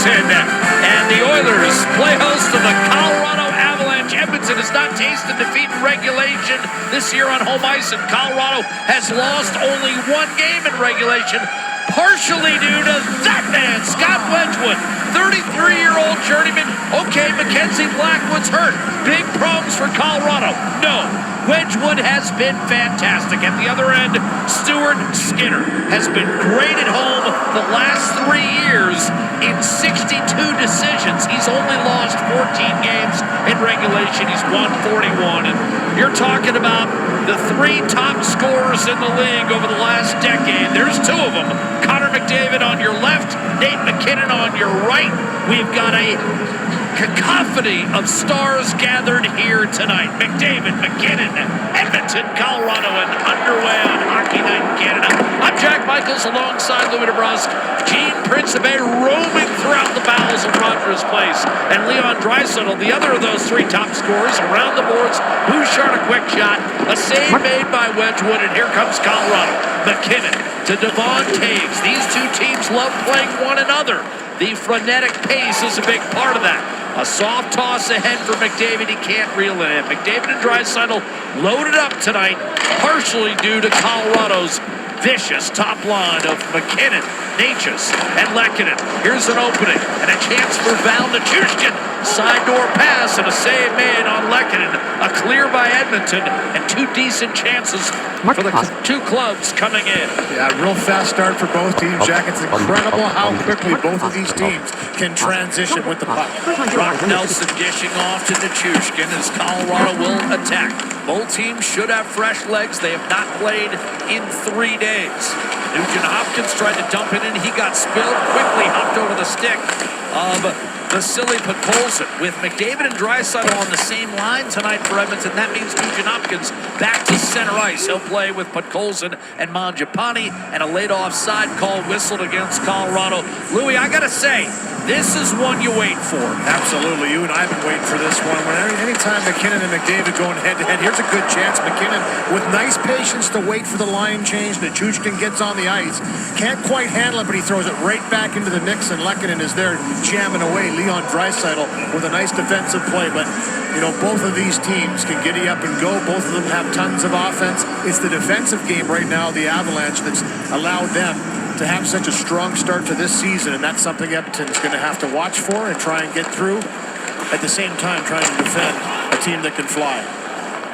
Edmonton. And the Oilers play host to the Colorado Avalanche. Edmonton has not tasted defeat in regulation this year on home ice, and Colorado has lost only one game in regulation, partially due to that man, Scott Wedgwood, 33-year-old journeyman. Okay, Mackenzie Blackwood's hurt. Big problems for Colorado. No, Wedgwood has been fantastic. At the other end, Stuart Skinner has been great at home the last 3 years in 62 decisions. He's only lost 14 games in regulation. He's won 41. And you're talking about the 3 top scorers in the league over the last decade. There's 2 of them. Connor McDavid on your left, Nathan Mac Kinnen on your right. We've got a cacophony of stars gathered here tonight. McDavid, McKinnon, Edmonton, Colorado, and underway on Hockey Night in Canada. I'm Jack Michaels alongside Louis DeBrusque, Gene Principe roaming throughout the bowels of Rogers Place, and Leon Draisaitl, the other of those 3 top scorers, around the boards. Bouchard a quick shot, a save made by Wedgwood, and here comes Colorado. McKinnon to Devon Toews. These 2 teams love playing one another. The frenetic pace is a big part of that. A soft toss ahead for McDavid. He can't reel it in. McDavid and Draisaitl loaded up tonight, partially due to Colorado's vicious top line of McKinnon, Natchez, and Lehkonen. Here's an opening and a chance for Val Nichushkin. Side door pass and a save made on Lehkonen. A clear by Edmonton and 2 decent chances for the 2 clubs coming in. Yeah, real fast start for both teams, Jack. It's incredible how quickly both of these teams can transition with the puck. Brock Nelson dishing off to Nichushkin as Colorado will attack. Both teams should have fresh legs. They have not played in 3 days. Nugent Hopkins tried to dump it in. He got spilled, quickly hopped over the stick of Vasily Podkolzin. With McDavid and Draisaitl on the same line tonight for Edmonton, that means Nugent Hopkins back to center ice. He'll play with Podkolzin and Mangiapane, and a late offside call whistled against Colorado. Louis, I gotta say, this is one you wait for. Absolutely. You and I have been waiting for this one. Anytime McKinnon and McDavid going head-to-head, here's a good chance. McKinnon, with nice patience to wait for the line change. Nichushkin gets on the ice. Can't quite handle it, but he throws it right back into the mix, and Lehkonen is there jamming away. Leon Draisaitl with a nice defensive play. But, you know, both of these teams can giddy up and go. Both of them have tons of offense. It's the defensive game right now, the Avalanche, that's allowed them to have such a strong start to this season, and that's something Edmonton's going to have to watch for and try and get through. At the same time, trying to defend a team that can fly.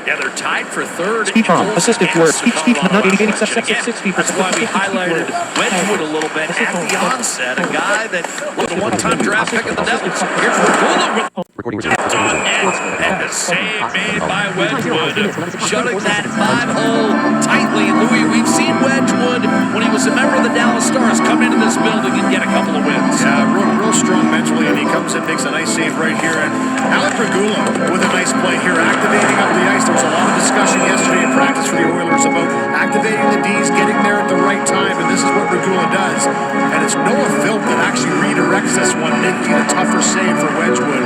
Yeah, they're tied for 3rd. Speed on, assisted word. Speed, not 80, except 6 feet. That's why we highlighted Wedgwood a little bit at the onset. A guy that was a one-time draft pick of the Devils. Here's Regula with and a save made by Wedgwood, shutting that 5-hole tightly. Louis, we've seen Wedgwood, when he was a member of the Dallas Stars, come into this building and get a couple of wins. Yeah, real strong mentally, and he comes in, makes a nice save right here. And Alec Regula with a nice play here, activating up the ice. There was a lot of discussion yesterday in practice for the Oilers about activating the Ds, getting there at the right time, and this is what Regula does. And it's Noah Philp that actually redirects this one, making it a tougher save for Wedgwood.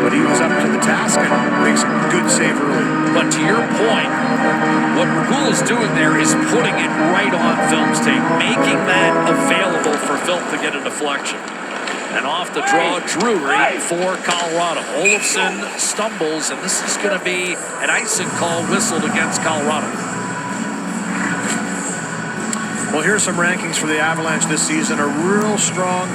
But he was up to the task and makes a good save early. But to your point, what Regula's doing there is putting it right on Philp's tape, making that available for Philp to get a deflection. And off the draw, Drury for Colorado. Olofsson stumbles, and this is going to be an icing call whistled against Colorado. Well, here's some rankings for the Avalanche this season. A real strong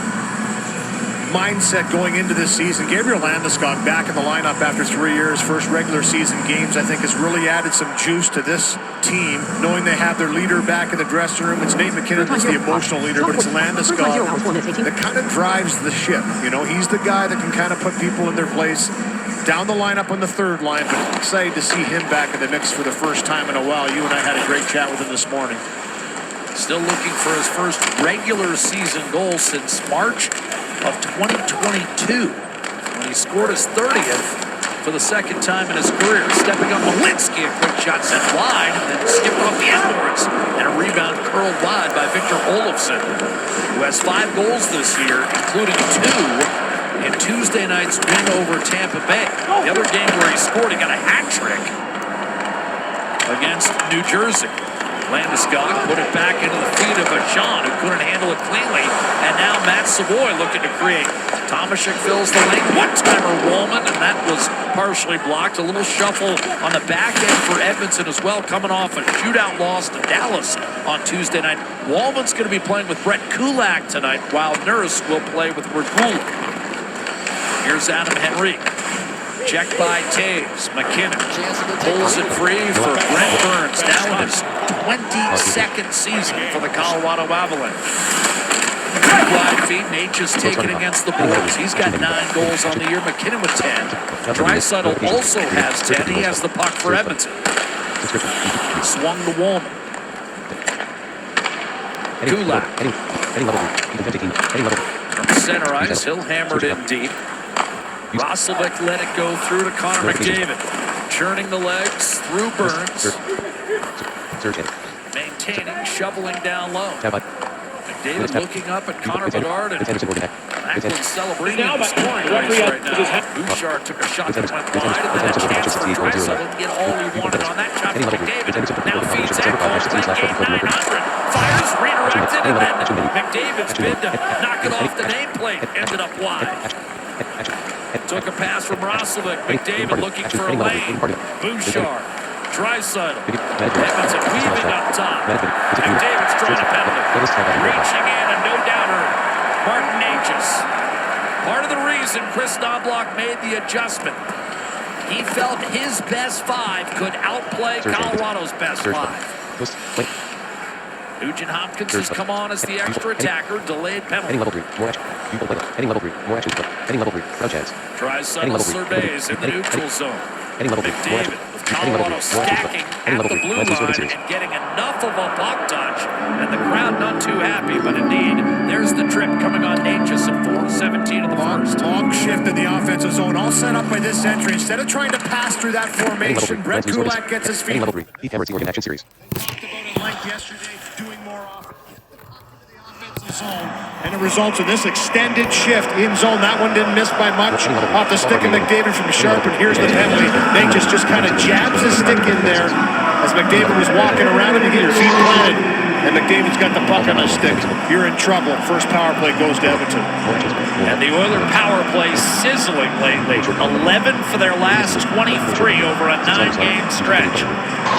mindset going into this season. Gabriel Landeskog back in the lineup after 3 years. First regular season games, I think, has really added some juice to this team, knowing they have their leader back in the dressing room. It's Nate McKinnon that's the emotional leader, but it's Landeskog that kind of drives the ship. You know, he's the guy that can kind of put people in their place down the lineup on the 3rd line, but excited to see him back in the mix for the first time in a while. You and I had a great chat with him this morning. Still looking for his first regular season goal since March of 2022, when he scored his 30th for the 2nd time in his career. Stepping up, Malinsky, a quick shot sent wide, and then skipped off the endboards, and a rebound curled wide by Victor Olofsson, who has 5 goals this year, including 2 in Tuesday night's win over Tampa Bay. The other game where he scored, he got a hat trick against New Jersey. Landeskog put it back into the feet of Sean, who couldn't handle it cleanly. And now Matt Savoy looking to create. Tomashek fills the lane. One-timer Wallman, and that was partially blocked. A little shuffle on the back end for Edmonton as well, coming off a shootout loss to Dallas on Tuesday night. Wallman's going to be playing with Brett Kulak tonight, while Nurse will play with Regula. Here's Adam Henrique. Checked by Taves. McKinnon pulls it free for Brent Burns. Now in his 22nd season for the Colorado Avalanche. Wide feet. Natchez taken against the boards. He's got 9 goals on the year. McKinnon with 10. Draisaitl also has 10. He has the puck for Edmonton. Swung to Wallman. Kulak. From center ice, he'll hammer it in deep. Roslovic let it go through to Connor McDavid. Churning the legs through Burns. Maintaining, shoveling down low. McDavid looking up at Connor Bedard, and Ackland celebrating in the scoring race right now. Bouchard took a shot that went wide, and then a chance for Draisaitl to get all he wanted on that shot from McDavid. Now feeds Ekholm, that game 900. Fires, redirected, and then McDavid's bid to knock it off the nameplate. Ended up wide. Took a pass from Roslovic. McDavid looking for a lane. Bouchard. Draisaitl. Edmonton weaving up top. McDavid's drawing a penalty. Reaching in, and no doubter, Martin Natchez. Part of the reason Chris Knobloch made the adjustment, he felt his best 5 could outplay Colorado's best 5. Nugent Hopkins has come on as the extra attacker. Delayed penalty. Draisaitl surveys in the neutral zone. McDavid with Colorado stacking at the blue line and getting enough of a puck touch. And the crowd not too happy, but indeed, there's the trip coming on Natchez at 4:17 of the first. Long shift in the offensive zone, all set up by this entry. Instead of trying to pass through that formation, Brett Kulak gets his feet. Like yesterday, doing more often the offensive zone, and it results in this extended shift in zone. That one didn't miss by much. Off the stick of McDavid from Sharp, and here's the penalty. Natchez just kind of jabs his stick in there as McDavid was walking around him to get your feet planted, and McDavid's got the puck on his stick. You're in trouble. First power play goes to Edmonton. And the Oilers power play sizzling lately. 11 for their last 23 over a 9-game stretch.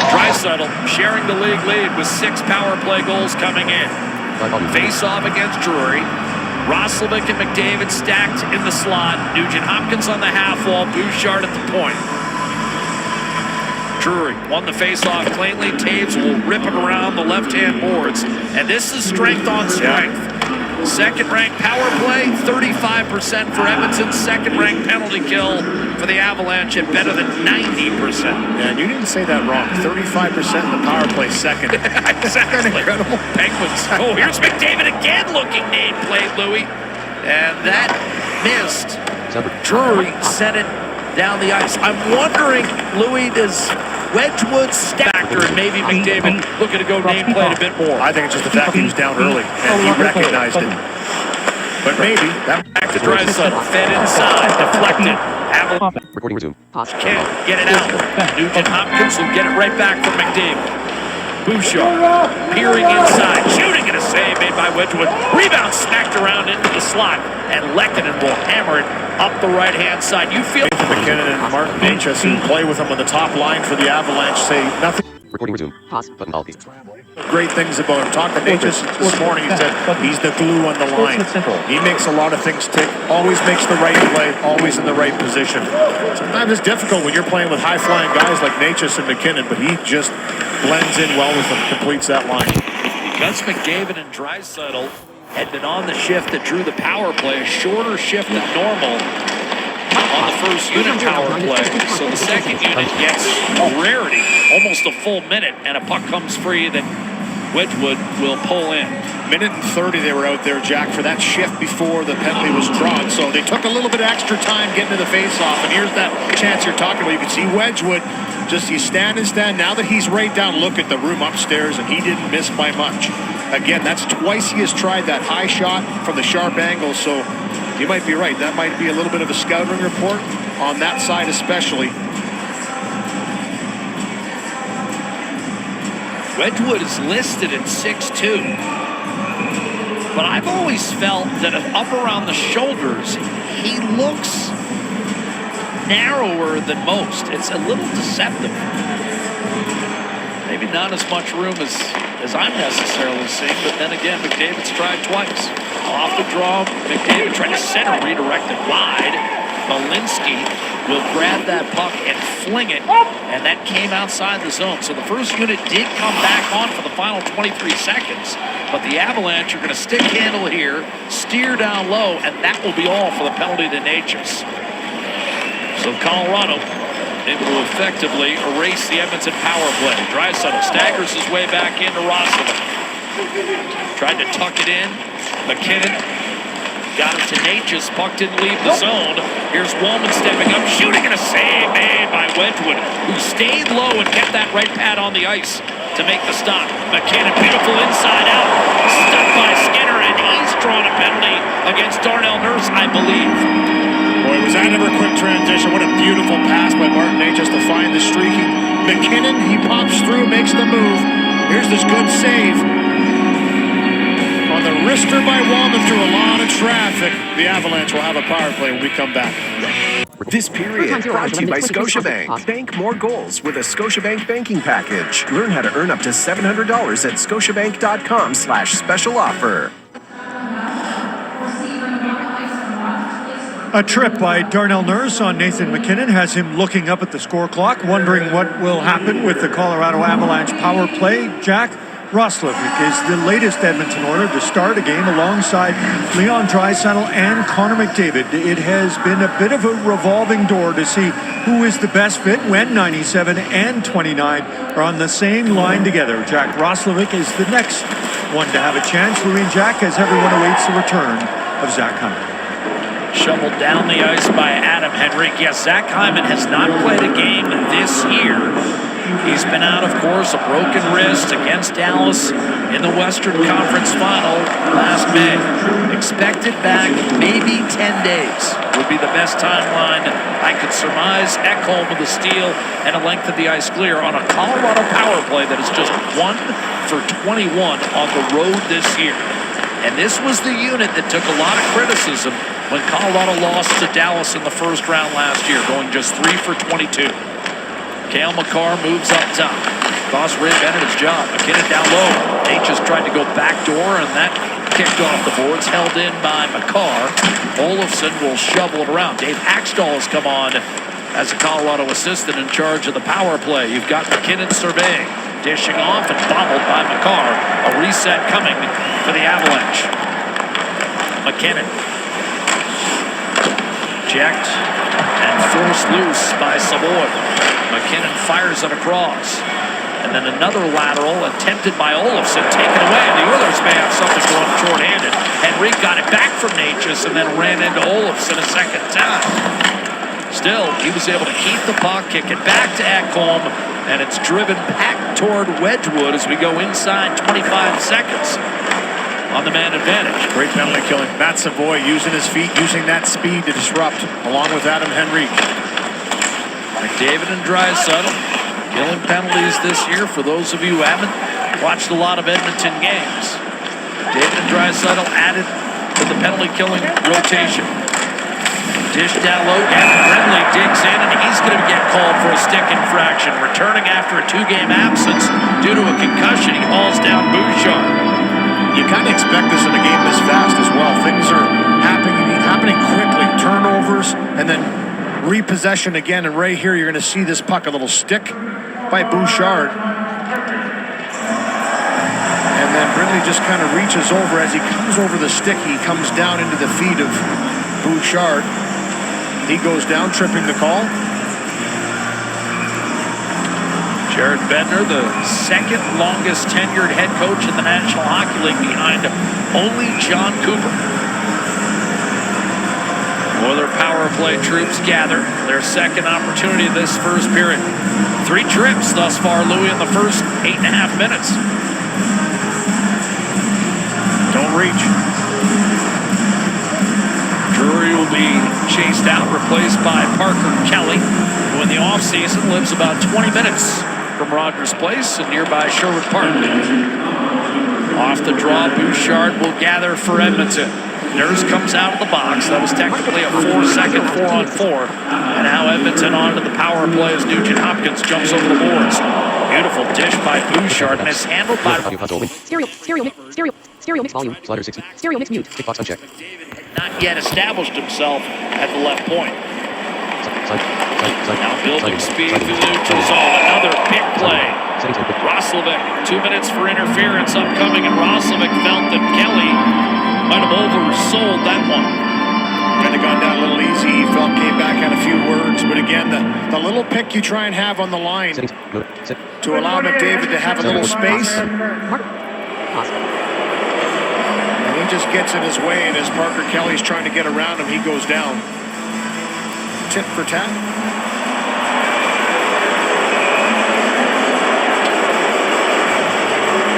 Draisaitl sharing the league lead with 6 power play goals coming in. Face-off against Drury. Roslovic and McDavid stacked in the slot. Nugent Hopkins on the half wall. Bouchard at the point. Drury won the face-off cleanly. Taves will rip it around the left-hand boards. And this is strength on strength. Second-ranked power play, 35% for Edmonton. Second-ranked penalty kill for the Avalanche at better than 90%. And you didn't say that wrong. 35% in the power play second. Exactly. Incredible. Penguins. Oh, here's McDavid again looking nameplate, Louis. And that missed. Drury sent it down the ice. I'm wondering, Louis, does Wedgwood factor and maybe McDavid looking to go nameplate a bit more? I think it's just the fact he was down early and he recognized it. But maybe that back to Draisaitl, fed inside, deflected. Avalanche Recording resume. can't get it out. Nugent Hopkins will get it right back from McDavid. Bouchard peering inside, shooting, and a save made by Wedgwood. Rebound smacked around into the slot, and Lehkonen will hammer it up the right-hand side. You feel Nathan Mac Kinnen and Martin Natchez, who play with him on the top line for the Avalanche, say nothing. Recording resume. Pause. Button all. Great things about him. Talked to Natchez this morning. He said he's the glue on the line. He makes a lot of things tick. Always makes the right play. Always in the right position. Sometimes it's difficult when you're playing with high-flying guys like Natchez and McKinnon, but he just blends in well with them. Completes that line. because McDavid and Draisaitl had been on the shift that drew the power play, a shorter shift than normal on the first unit power play. So the second unit gets a rarity, almost a full minute, and a puck comes free that Wedgwood will pull in. Minute and 30 they were out there, Jack, for that shift before the penalty was drawn. So they took a little bit of extra time getting to the face-off, and here's that chance you're talking about. You can see Wedgwood, just you stand and stand. Now that he's right down, look at the room upstairs, and he didn't miss by much. Again, that's twice he has tried that high shot from the sharp angle, so you might be right. That might be a little bit of a scouting report on that side especially. Wedgwood is listed at 6'2". But I've always felt that up around the shoulders, he looks narrower than most. It's a little deceptive. Maybe not as much room as I'm necessarily seeing, but then again, McDavid's tried twice. Off the draw, McDavid trying to center, redirected wide. Malinsky will grab that puck and fling it, and that came outside the zone. So the first unit did come back on for the final 23 seconds, but the Avalanche are going to stick handle here, steer down low, and that will be all for the penalty to Natchez. So Colorado able to effectively erase the Edmonton power play. Draisaitl staggers his way back into Roslovic. Tried to tuck it in. McKinnon got it to Natchez. Puck didn't leave the zone. Here's Wallman stepping up, shooting, and a save made by Wedgwood, who stayed low and kept that right pad on the ice to make the stop. McKinnon, beautiful inside out. Stuck by Skinner, and he's drawn a penalty against Darnell Nurse, I believe. Boy, was that ever a quick transition. What a beautiful pass by Martin Natchez to find the streaking McKinnon. He pops through, makes the move. Here's this good save. On the wrister by Wallman through a lot of traffic. The Avalanche will have a power play when we come back. This period brought to you by Scotiabank. Bank more goals with a Scotiabank banking package. Learn how to earn up to $700 at scotiabank.com/special offer. A trip by Darnell Nurse on Nathan MacKinnon has him looking up at the score clock, wondering what will happen with the Colorado Avalanche power play. Jack, Roslovic is the latest Edmonton Oiler to start a game alongside Leon Draisaitl and Connor McDavid. It has been a bit of a revolving door to see who is the best fit when 97 and 29 are on the same line together. Jack Roslovic is the next one to have a chance. Louis and Jack, as everyone awaits the return of Zach Hyman. Shoveled down the ice by Adam Henrique. Yes, Zach Hyman has not played a game this year. He's been out, of course, a broken wrist against Dallas in the Western Conference Final last May. Expected back maybe 10 days would be the best timeline I could surmise. Ekholm with a steal and a length of the ice clear on a Colorado power play that is just 1 for 21 on the road this year. And this was the unit that took a lot of criticism when Colorado lost to Dallas in the first round last year, going just 3 for 22. Cale Makar moves up top. Cost Ray Bennett his job. McKinnon down low. Natchez tried to go backdoor, and that kicked off the boards. Held in by Makar. Olofsson will shovel it around. Dave Haxtell has come on as a Colorado assistant in charge of the power play. You've got McKinnon surveying. Dishing off and bobbled by Makar. A reset coming for the Avalanche. McKinnon. Checked and forced loose by Savoy. McKinnon fires it across. And then another lateral attempted by Olofsson, taken away. The Oilers may have something going short-handed. Henrique got it back from Natchez and then ran into Olofsson a second time. Still, he was able to keep the puck, kick it back to Ekholm, and it's driven back toward Wedgwood as we go inside 25 seconds on the man advantage. Great penalty killing. Matt Savoy using his feet, using that speed to disrupt, along with Adam Henrique. McDavid and Draisaitl killing penalties this year. For those of you who haven't watched a lot of Edmonton games, David and Draisaitl added to the penalty killing rotation. Dish down low, Gavin Brindley digs in, and he's going to get called for a stick infraction. Returning after a 2-game absence due to a concussion, he hauls down Bouchard. You kind of expect this in a game this fast as well. Things are happening quickly. Turnovers, and then repossession again. And right here, you're going to see this puck, a little stick by Bouchard. And then Brindley just kind of reaches over. As he comes over the stick, he comes down into the feet of Bouchard. He goes down, tripping the call. Jared Bednar, the second longest tenured head coach in the National Hockey League, behind only John Cooper. Oiler power play troops gather their second opportunity this first period. 3 trips thus far, Louis, in the first 8.5 minutes. Don't reach. Drury will be chased out, replaced by Parker Kelly, who in the offseason lives about 20 minutes from Rogers Place in nearby Sherwood Park. Off the draw, Bouchard will gather for Edmonton. Nurse comes out of the box. That was technically a 4-second 4-on-4. And now Edmonton onto the power play as Nugent Hopkins jumps over the boards. Beautiful dish by Bouchard, mishandled by... Stereo mix volume. Slider 60. Stereo mix mute. Tick box unchecked. Not yet established himself at the left point. Now building speed through the neutral zone. Another big play. Roslovic, 2 minutes for interference upcoming, and Roslovic felt that Kelly might have oversold that one. Kind of gone down a little easy. He felt, came back, had a few words. But again, the little pick you try and have on the line to allow McDavid to have a little space. And he just gets in his way, and as Parker Kelly's trying to get around him, he goes down. Tip for tat.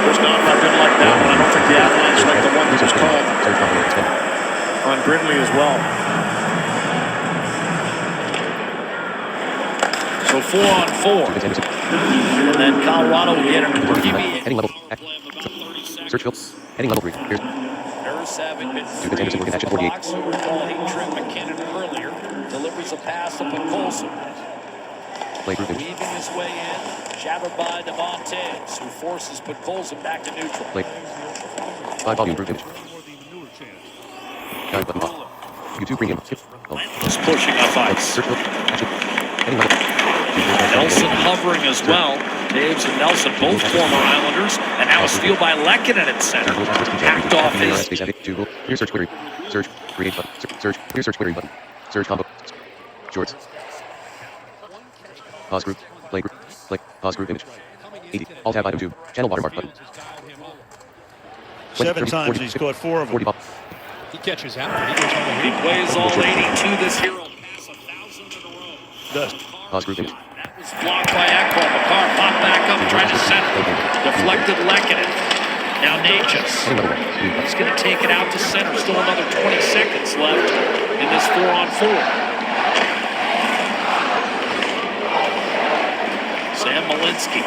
Chris Donlop didn't like that one. I don't think the Avalanche like the one that was called on Brindley as well. So 4-on-4. And then Colorado will get him to PB. Heading level. Search field. Heading level 3. Here's Nurse having been free Anderson working action from the 48. box, who were calling Nathan Mac Kinnen earlier. Delivers a pass up on Colson. Play group. Weaving his way in. Shattered by Devontae, who forces Colson back to neutral. Play. 5 volume group image. Guide button off. YouTube premium. Just pushing up ice. Search field. Action. Heading level. Nelson hovering as well. Taves and Nelson, both former Islanders, and now a steal by Lehkonen at center. Hacked off his. Here's search query. Search. Create button. Search. Here's search query button. Search combo. Shorts. Pause group. Play group. Play. Pause group image. 80. Alt tab item 2. Channel watermark button. 7 times he's scored 4 of them. 40 pop. He catches out, but he goes home He here. plays all 82 this year. Pass 1,000 in a row. Does. Pause group image. That was blocked by Ekholm. McCarr popped back up, tried to center. Deflected Lehkonen. Now Natchez. He's going to take it out to center. Still another 20 seconds left in this 4-on-4. Sam Malinsky.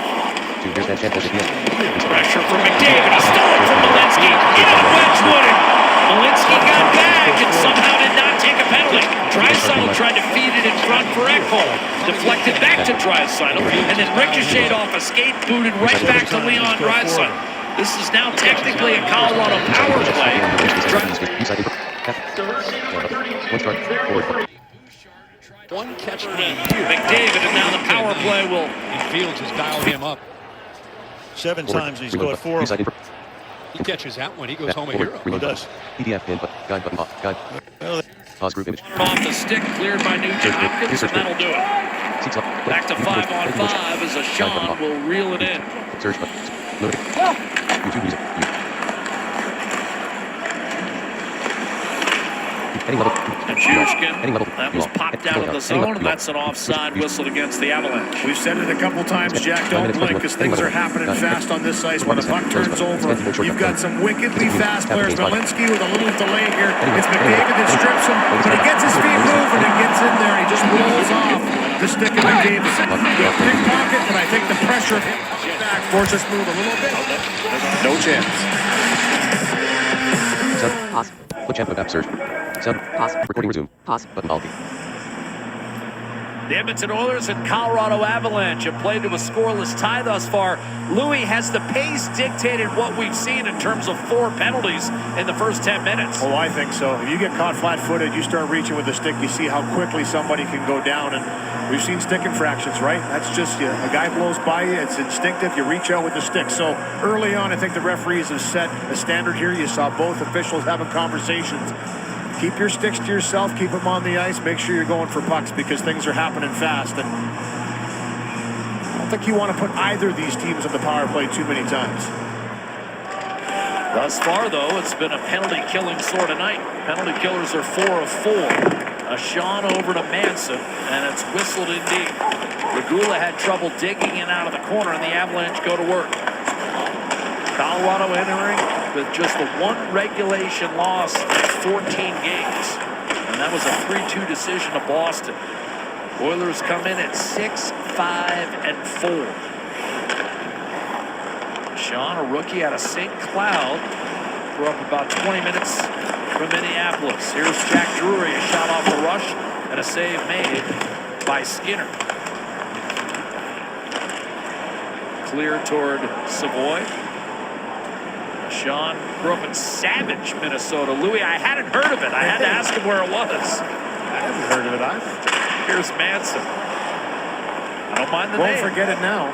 Pressure from McDavid. He stole it from Malinsky. In on Wedgwood. Malinsky got back and somehow did not take a penalty. Draisaitl tried to feed it in front for Ekholm. Deflected back to Draisaitl and then ricocheted off a skate, booted right back to Leon Draisaitl. This is now technically a Colorado power play. One catch for McDavid, and now the power play will. And Fields has dialed him up. 7 times he's scored 4 of them. He catches that one. He goes home a hero. Who does? PDF input. Guide button off. Guide. Pause group image. Off the stick, cleared by Nugent Hopkins, and that'll do it. Back to 5-on-5 as a Sean will reel it in. Search button. Loading. YouTube music. Heading level. And Jushkin, Heading level. that was popped out of the zone, and that's an offside whistle against the Avalanche. We've said it a couple times, Jack, don't blink, because things are happening fast on this ice. When the puck turns over, you've got some wickedly fast players. Malinsky with a little delay here. It's McDavid that strips him, but he gets his feet moving and gets in there. He just rolls off the stick of McDavid. Pickpocket, but I think the pressure of him coming back forces us move a little bit. No chance. Pause. Put chat mode app search. Pause. Recording resume. Pause. Button all. The Edmonton Oilers and Colorado Avalanche have played to a scoreless tie thus far. Louis, has the pace dictated what we've seen in terms of 4 penalties in the first 10 minutes? Oh, I think so. If you get caught flat-footed, you start reaching with the stick, you see how quickly somebody can go down. And we've seen stick infractions, right? That's just, a guy blows by you, it's instinctive, you reach out with the stick. So early on, I think the referees have set a standard here. You saw both officials having conversations. Keep your sticks to yourself, keep them on the ice, make sure you're going for pucks because things are happening fast. And I don't think you want to put either of these teams on the power play too many times. Thus far, though, it's been a penalty-killing sort of night. Penalty killers are 4 of 4. A Sean over to Manson, and it's whistled indeed. Regula had trouble digging in out of the corner, and the Avalanche go to work. Colorado entering with just the 1 regulation loss in 14 games. And that was a 3-2 decision to Boston. Oilers come in at 6-5-4. Sean, a rookie out of St. Cloud, grew up about 20 minutes from Minneapolis. Here's Jack Drury, a shot off the rush and a save made by Skinner. Clear toward Savoy. Sean grew up in Savage, Minnesota. Louis, I hadn't heard of it. I had to ask him where it was. I haven't heard of it either. Here's Manson. I don't mind the Won't name. forget it now.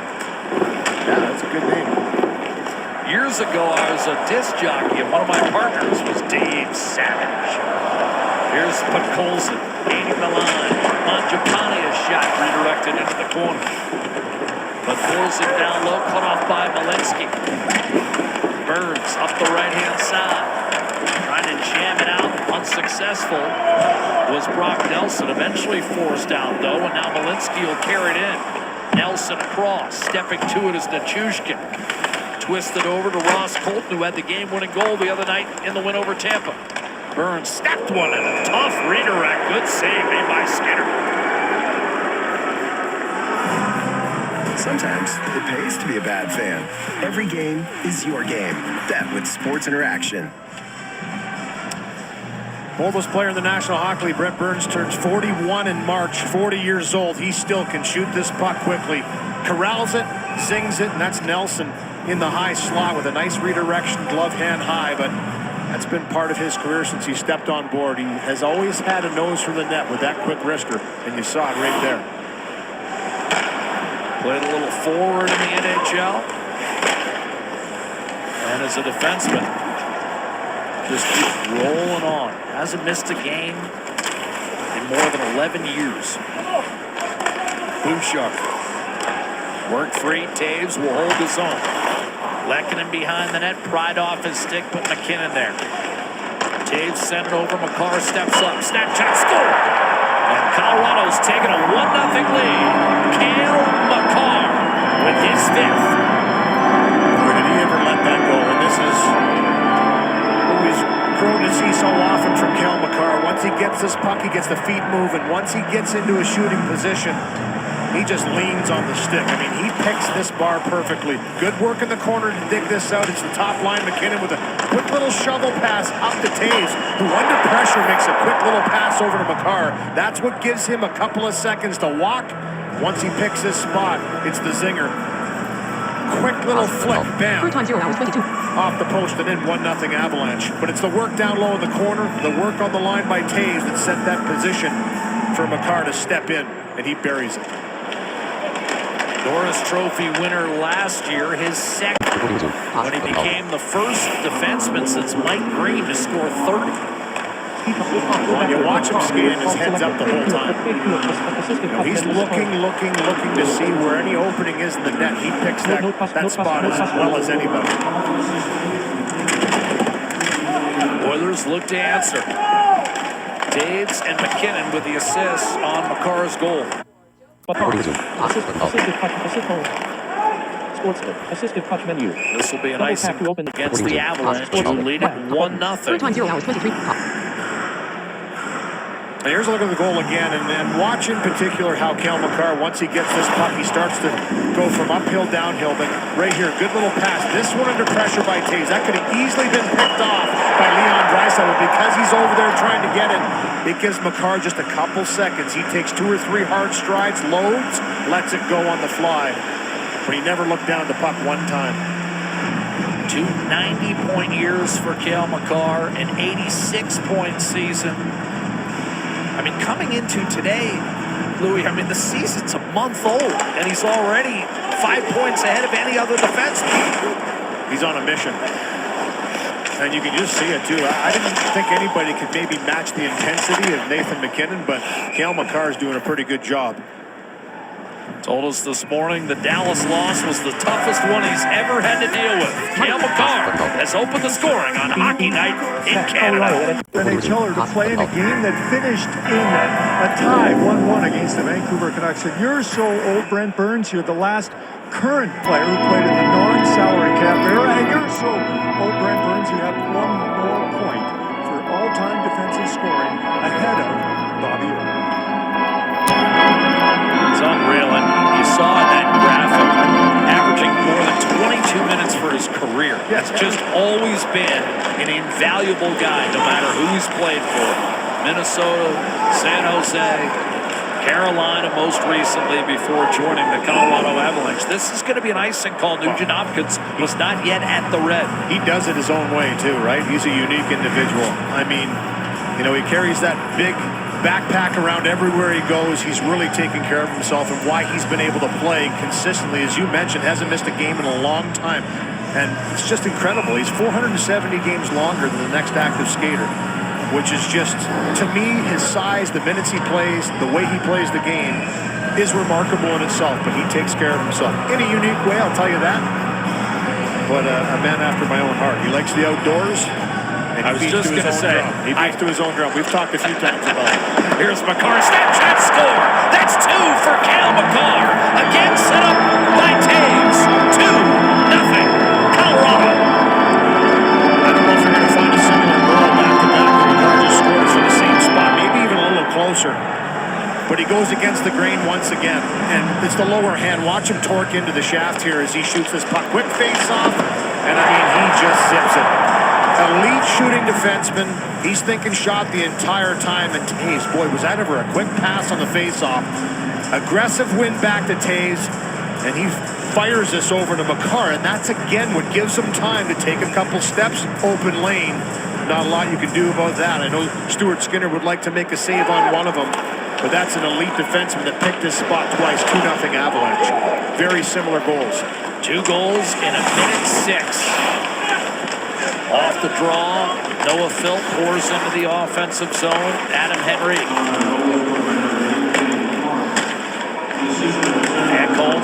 Yeah, that's a good name. Years ago, I was a disc jockey, and one of my partners was Dave Savage. Here's Podkolzin, gaining the line. Mangiapane's shot redirected into the corner. But throws it down low, cut off by Malinsky. Burns up the right-hand side. Trying to jam it out, unsuccessful was Brock Nelson. Eventually forced out, though, and now Malinsky will carry it in. Nelson across, stepping to it is Nichushkin. Twisted over to Ross Colton, who had the game-winning goal the other night in the win over Tampa. Burns stepped one in a tough redirect. Good save made by Skinner. Sometimes it pays to be a bad fan. Every game is your game. Bet with Sports Interaction. Oldest player in the National Hockey League, Brent Burns, turns 41 in March, 40 years old. He still can shoot this puck quickly. Corrals it, zings it, and that's Nelson in the high slot with a nice redirection, glove hand high, but that's been part of his career since he stepped on board. He has always had a nose for the net with that quick wrister, and you saw it right there. Played a little forward in the NHL. And as a defenseman, just keeps rolling on. Hasn't missed a game in more than 11 years. Bouchard. Work free. Taves will hold his own. Lehkonen behind the net. Pried off his stick. Put McKinnon there. Taves sent it over. McCarr steps up. Snapshot score. And Colorado's taking a 1-0 lead. Cale Makar with his fifth. Boy, did he ever let that go. And this is what we've grown to see so often from Cale Makar. Once he gets this puck, he gets the feet moving. Once he gets into a shooting position, he just leans on the stick. I mean, he picks this bar perfectly. Good work in the corner to dig this out. It's the top line. McKinnon with a quick little shovel pass up to Taves, who under pressure makes a quick little pass over to Makar. That's what gives him a couple of seconds to walk. Once he picks his spot, it's the zinger. Quick little flick, bam. Off the post and in 1-0 Avalanche. But it's the work down low in the corner, the work on the line by Taves that set that position for Makar to step in, and he buries it. Norris Trophy winner last year, his second, when he became the first defenseman since Mike Green to score 30. When you watch him skating, his head's up the whole time. You know, he's looking to see where any opening is in the net. He picks that spot as well as anybody. Oilers look to answer. Taves and McKinnon with the assists on Makar's goal. This will be an icing against the Avalanche, who lead it 1-0. Here's a look at the goal again, and watch in particular how Cale Makar, once he gets this puck, he starts to go from uphill, downhill, but right here, good little pass. This one under pressure by Taves. That could have easily been picked off by Leon Draisaitl, but because he's over there trying to get it, it gives Makar just a couple seconds. He takes 2 or 3 hard strides, loads, lets it go on the fly, but he never looked down at the puck one time. 2 90-point years for Cale Makar, an 86-point season. I mean, coming into today, Louis, I mean, the season's a month old, and he's already 5 points ahead of any other defenseman. He's on a mission. And you can just see it, too. I didn't think anybody could maybe match the intensity of Nathan MacKinnon, but Cale Makar's doing a pretty good job. Told us this morning the Dallas loss was the toughest one he's ever had to deal with. Cale Makar has opened the scoring on Hockey Night in Canada. NHLer to play in a game that finished in a tie 1-1 against the Vancouver Canucks. And you're so old, Brent Burns, you're the last current player who played in the non-salary cap era. And you're so old, Brent Burns, you have 1 more point for all-time defensive scoring ahead of Bobby Orr. It's unreal, and you saw in that graphic, averaging more than 22 minutes for his career. Has just always been an invaluable guy, no matter who he's played for. Minnesota, San Jose, Carolina most recently before joining the Colorado Avalanche. This is going to be an icing call. Nugent Hopkins was not yet at the red. He does it his own way too, right? He's a unique individual. I mean, you know, he carries that big backpack around everywhere he goes. He's really taking care of himself, and why he's been able to play consistently, as you mentioned, hasn't missed a game in a long time. And it's just incredible. He's 470 games longer than the next active skater, which is just, to me, his size, the minutes he plays, the way he plays the game is remarkable in itself, but he takes care of himself in a unique way, I'll tell you that. But a man after my own heart. He likes the outdoors. And I was just going to say, he beats to his own drum. We've talked a few times about it. Here's Makar, Snapchat score. That's 2 for Cal Makar. Again set up by Taves. 2-0, Colorado. I don't know if you're going to find a similar goal back-to-back when the Cardinals scores from the same spot, maybe even a little closer. But he goes against the grain once again, and it's the lower hand. Watch him torque into the shaft here as he shoots this puck. Quick face-off, and I mean, he just zips it. Elite shooting defenseman. He's thinking shot the entire time, and Taves, boy, was that ever a quick pass on the face-off. Aggressive win back to Taves, and he fires this over to Makar, and that's again what gives him time to take a couple steps, open lane. Not a lot you can do about that. I know Stuart Skinner would like to make a save on one of them, but that's an elite defenseman that picked his spot twice. 2-0 Avalanche. Very similar goals. 2 goals in a minute 6. Off the draw, Noah Phil pours into the offensive zone. Adam Henry. Ekholm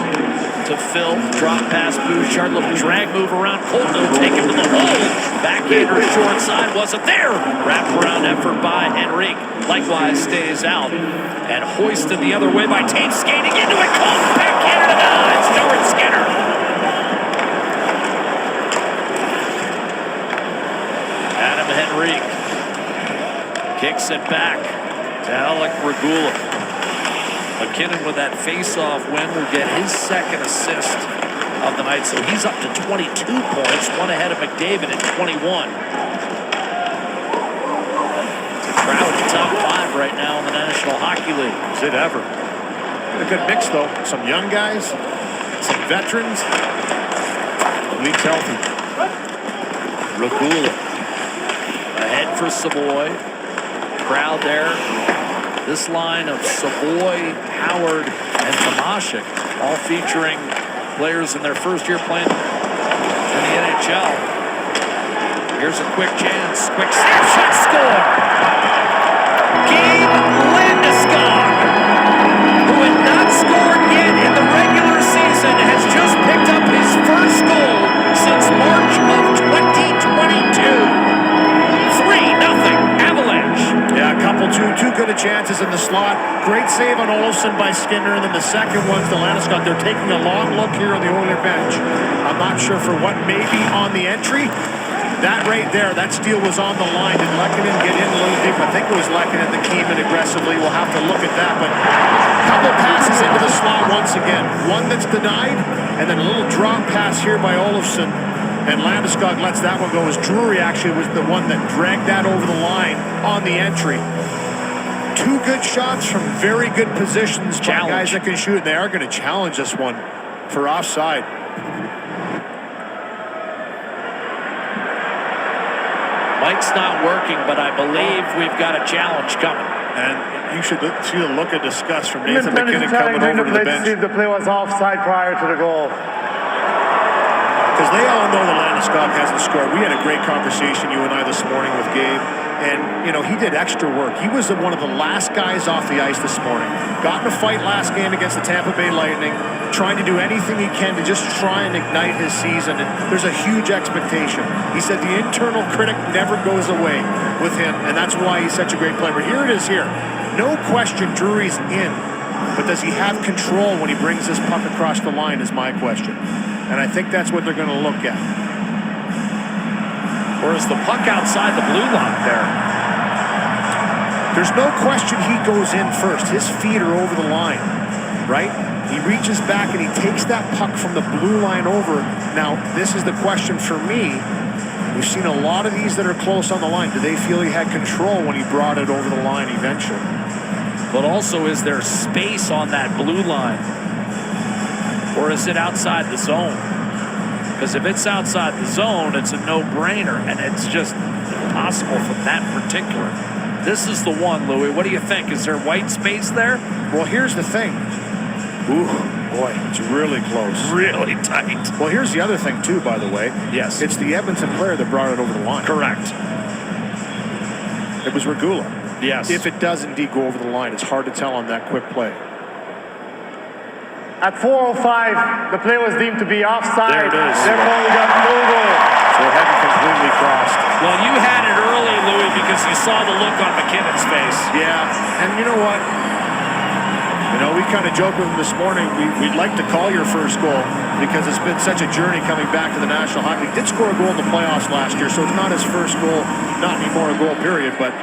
to Phil. Drop pass, Bouchard. Little drag move around. Colton will take him to the hole. Backhander short side wasn't there. Wraparound effort by Henrique. Likewise stays out. And hoisted the other way by Taves, skating into it. Colton backhander to the eyes. Stuart Skinner. Henrique kicks it back to Alec Regula. McKinnon with that face-off win will get his second assist of the night, so he's up to 22 points, one ahead of McDavid at 21. It's a crowded top 5 right now in the National Hockey League. Is it ever? A good mix, though. Some young guys, some veterans. The league's healthy. Regula. Ahead for Savoy. Crowd there. This line of Savoy, Howard, and Tomashik, all featuring players in their first year playing in the NHL. Here's a quick chance. Quick snapshot score. Gabe Landeskog, who had not scored yet in the regular season, has just picked up his first goal since March of 2022. 3-0 Avalanche. Yeah, a couple, two good chances in the slot. Great save on Olofsson by Skinner, and then the second one's to Landeskog. They're taking a long look here on the Oiler bench. I'm not sure for what, maybe on the entry. That right there, that steal was on the line. Did Lehkonen get in a little deep? I think it was Lehkonen that came in aggressively. We'll have to look at that, but a couple passes into the slot once again. One that's denied, and then a little drop pass here by Olofsson. And Landeskog lets that one go, as Drury actually was the one that dragged that over the line on the entry. 2 good shots from very good positions by guys that can shoot. They are going to challenge this one for offside. Mike's not working, but I believe we've got a challenge coming. And you should see the look of disgust from Nathan McKinnon coming over to the bench. The play was offside prior to the goal. Because they all know that Landeskog hasn't scored. We had a great conversation, you and I, this morning with Gabe. And, you know, he did extra work. He was one of the last guys off the ice this morning. Got in a fight last game against the Tampa Bay Lightning, trying to do anything he can to just try and ignite his season. And there's a huge expectation. He said the internal critic never goes away with him, and that's why he's such a great player. But here it is here. No question Drury's in, but does he have control when he brings this puck across the line is my question. And I think that's what they're going to look at. Or is the puck outside the blue line there? There's no question he goes in first. His feet are over the line, right? He reaches back and he takes that puck from the blue line over. Now, this is the question for me. We've seen a lot of these that are close on the line. Do they feel he had control when he brought it over the line eventually? But also, is there space on that blue line? Or is it outside the zone? Because if it's outside the zone, it's a no-brainer, and it's just impossible from that particular. This is the one, Louis. What do you think? Is there white space there? Well, here's the thing. Ooh, boy, it's really close. Really tight. Well, here's the other thing, too, by the way. Yes. It's the Edmonton player that brought it over the line. Correct. It was Regula. Yes. If it does indeed go over the line, it's hard to tell on that quick play. At 4:05, the play was deemed to be offside. There it is. Therefore, we got no goal. So it hadn't completely crossed. Well, you had it early, Louis, because you saw the look on McKinnon's face. Yeah, and you know what? You know, we kind of joked with him this morning. We'd like to call your first goal because it's been such a journey coming back to the National Hockey League. He did score a goal in the playoffs last year, so it's not his first goal, not anymore a goal period, but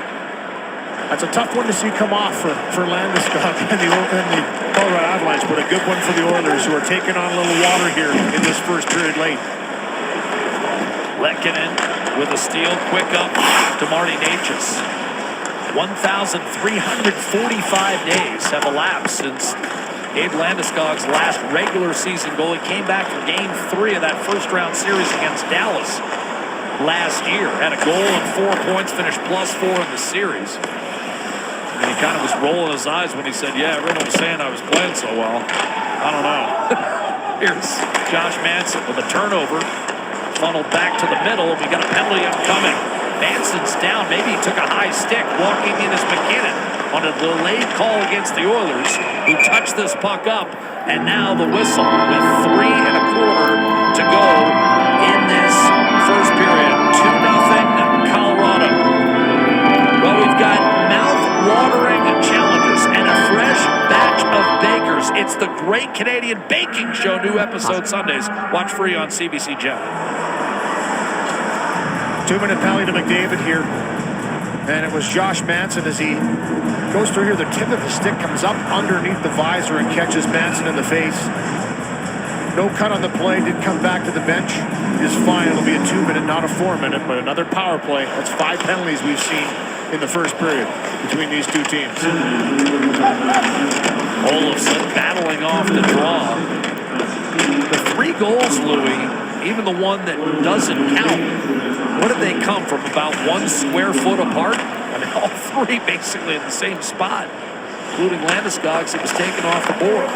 that's a tough one to see come off for Landeskog and the Colorado Avalanche, but a good one for the Oilers, who are taking on a little water here in this first period late. Lekkinen with a steal, quick up to Marty Natchez. 1,345 days have elapsed since Gabe Landeskog's last regular season goal. He came back for Game 3 of that first-round series against Dallas last year. Had a goal and 4 points, finished +4 in the series. And he kind of was rolling his eyes when he said, yeah, everyone was saying I was playing so well. I don't know. Here's Josh Manson with a turnover. Funneled back to the middle. We got a penalty upcoming. Manson's down. Maybe he took a high stick. Walking in is McKinnon on a delayed call against the Oilers, who touched this puck up. And now the whistle with 3 1/4 to go in this first period. 2-0 Colorado. Well, we've got mouth-watering challenges and a fresh batch of bakers. It's the Great Canadian Baking Show. New episode Sundays. Watch free on CBC Gem. 2-minute penalty to McDavid here. And it was Josh Manson as he goes through here. The tip of the stick comes up underneath the visor and catches Manson in the face. No cut on the play. Did come back to the bench. Is fine. It'll be a 2-minute, not a 4-minute, but another power play. That's 5 penalties we've seen in the first period between these two teams. Olofsson battling off the draw. The 3 goals, Louis, even the one that doesn't count, what did they come from? About 1 square foot apart? I mean, all 3 basically in the same spot, including Landeskog's. It was taken off the board.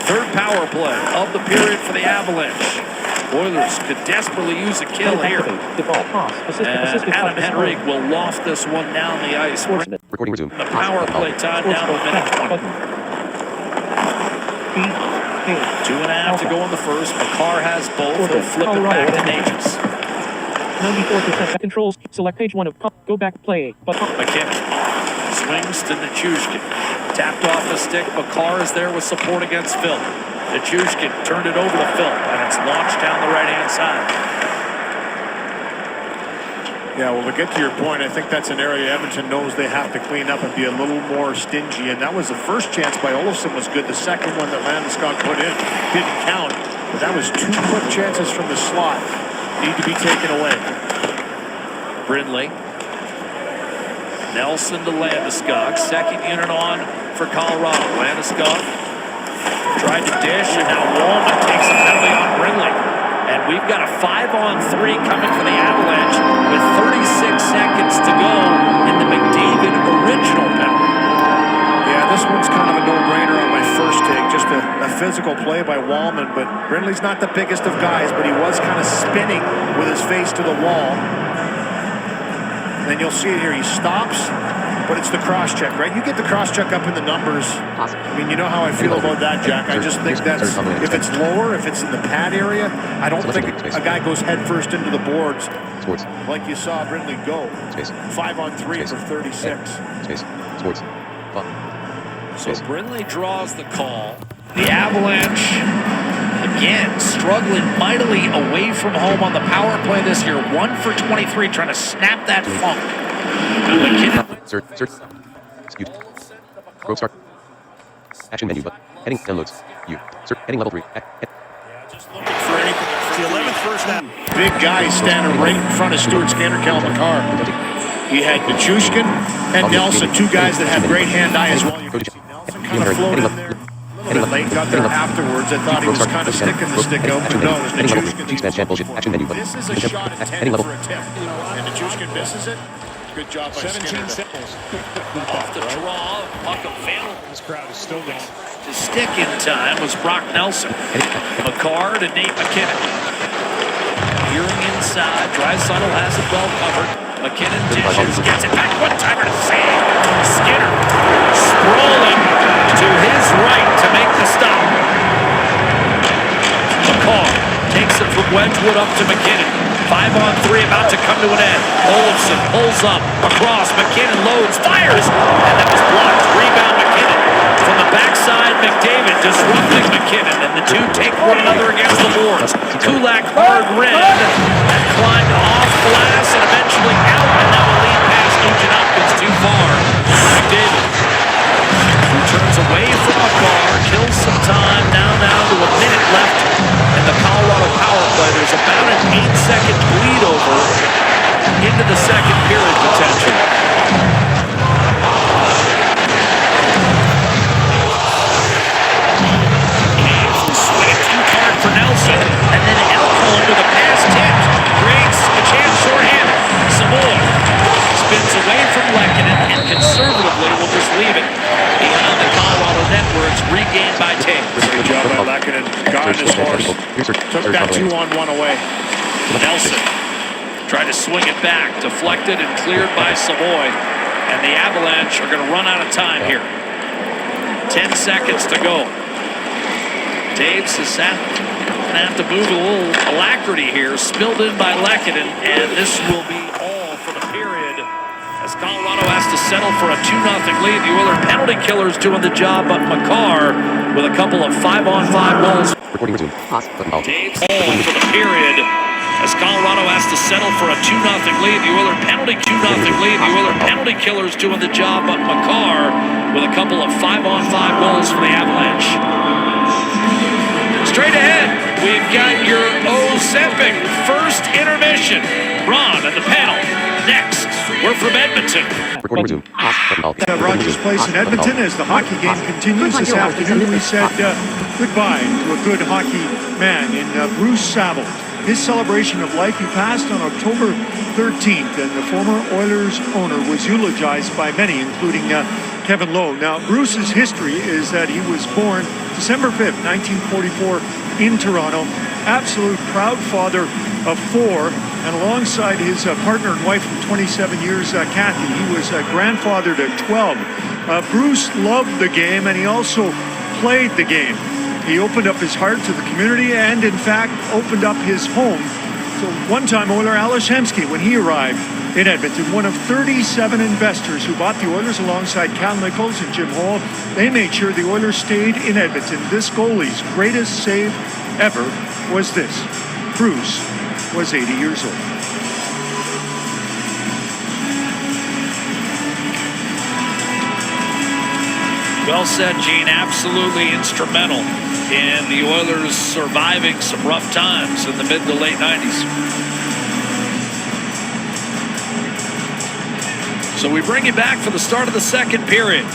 Third power play of the period for the Avalanche. Oilers could desperately use a kill here. And Adam Henrique will loft this one down the ice. Recording resumed. The power play time down to a minute 20. 2.5 to go in the first. McCarr has both. He'll flip it back to Natchez. 94% controls. Select page 1 of go back play. McKinnon swings to Nichushkin. Tapped off the stick. McCarr is there with support against Phil. Nichushkin turned it over to Phil, and it's launched down the right-hand side. Yeah, well, to get to your point, I think that's an area Edmonton knows they have to clean up and be a little more stingy. And that was the first chance by Olofsson was good. The second one that Landeskog put in didn't count. But that was 2 quick chances from the slot. Need to be taken away. Brindley. Nelson to Landeskog. Second unit on for Colorado. Landeskog tried to dish, and now Wallman takes a penalty on Brindley. And we've got a 5-on-3 coming for the Avalanche with 36 seconds to go in the McDavid original penalty. Yeah, this one's kind of a no-brainer on my first take. Just a physical play by Wallman, but Brindley's not the biggest of guys, but he was kind of spinning with his face to the wall. And you'll see it here. He stops, but it's the cross-check, right? You get the cross-check up in the numbers. I mean, you know how I feel about that, Jack. I just think that's, if it's lower, if it's in the pad area, I don't think a guy goes head first into the boards like you saw Brindley go. 5-on-3 for 36. Sports. So Brindley draws the call. The Avalanche, again, struggling mightily away from home on the power play this year. 1 for 23, trying to snap that funk. Search. Excuse. Grove start. Action menu, but Heading downloads. You. Sir. Heading level 3. For anything. It's the 11th first down. Big guy standing right in front of Stuart Skinner, Cal McCarr. He had Nichushkin and Nelson, two guys that had great hand-eye as well. You can see Nelson kind of floated in there. A little bit late, got there afterwards. I thought he was kind of sticking the stick out, but no, it was Nichushkin. This is a shot intended for a tip. And Nichushkin misses it. Good job by 17 Skinner. seconds. Off the draw, puck available. This crowd is still going. To stick in time was Brock Nelson. McCarr to Nate McKinnon. Peering inside, Draisaitl has it well covered. McKinnon dishes, gets it back, one-timer to save. Skinner sprawling to his right to make the stop. McCarr takes it from Wedgwood up to McKinnon. 5-on-3 about to come to an end. Olofsson pulls up, across, McKinnon loads, fires, and that was blocked. Rebound McKinnon. From the backside, McDavid disrupting McKinnon, and the two take one another against the boards. Kulak hard red, and climbed off glass and eventually out, and now a lead pass. Nugent Hopkins too far. McDavid, who turns away from McCarr, kills some time, now down to a minute left in the Colorado power play. There's about an 8-second bleed over into the second period potentially. For Nelson, and then Elkhorn with a pass tipped, creates a chance shorthanded. Samoy spins away from Lehkonen and conservatively will just leave it beyond the Colorado net where it's regained by Taves. Good job by Lehkonen. Got on his horse. Took that 2-on-1 away. Nelson tried to swing it back, deflected and cleared by Samoy, and the Avalanche are going to run out of time here. 10 seconds to go. Taves is going to have to move a little alacrity here. Spilled in by Lehkonen, and this will be all for the period as Colorado has to settle for a 2-0 lead. The Oilers penalty killers doing the job, but McCarr with a couple of 5-on-5 goals. Recording resumed. Taves all for the period as Colorado has to settle for a 2-0 lead. The Oilers penalty 2-0 lead. The Oilers penalty killers doing the job, but McCarr with a couple of 5-on-5 goals for the Avalanche. Straight ahead, we've got your Ozempic first intermission. Ron and the panel. Next, we're from Edmonton. Recording resumed. At Rogers Place in Edmonton as the hockey game continues this afternoon. We said goodbye to a good hockey man in Bruce Saville. His celebration of life, he passed on October 13th, and the former Oilers owner was eulogized by many, including Kevin Lowe. Now, Bruce's history is that he was born December 5th, 1944 in Toronto. Absolute proud father of 4, and alongside his partner and wife of 27 years, Kathy, he was a grandfather to 12. Bruce loved the game, and he also played the game. He opened up his heart to the community and, in fact, opened up his home to one-time Oiler Ales Hemsky when he arrived in Edmonton. One of 37 investors who bought the Oilers alongside Cal Nichols and Jim Hall. They made sure the Oilers stayed in Edmonton. This goalie's greatest save ever was this. Bruce was 80 years old. Well said, Gene. Absolutely instrumental in the Oilers surviving some rough times in the mid to late 90s. So we bring you back for the start of the second period.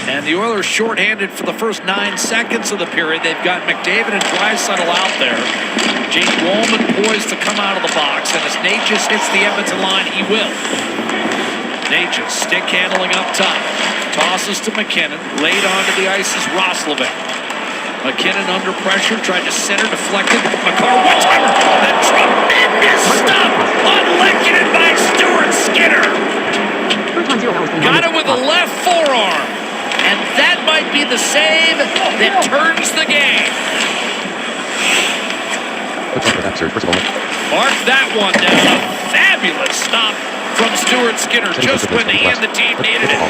And the Oilers shorthanded for the first 9 seconds of the period. They've got McDavid and Draisaitl out there. Jake Wallman poised to come out of the box. And as Natchez hits the Edmonton line, he will. Natchez stick handling up top. Tosses to McKinnon. Laid onto the ice is Roslovic. McKinnon under pressure, tried to center, deflected. McCarr, one-timer. A tremendous stop on Lehkonen by Stuart Skinner. Got it with the left forearm. And that might be the save that turns the game. Mark that one down. A fabulous stop from Stuart Skinner just when he and the team needed it.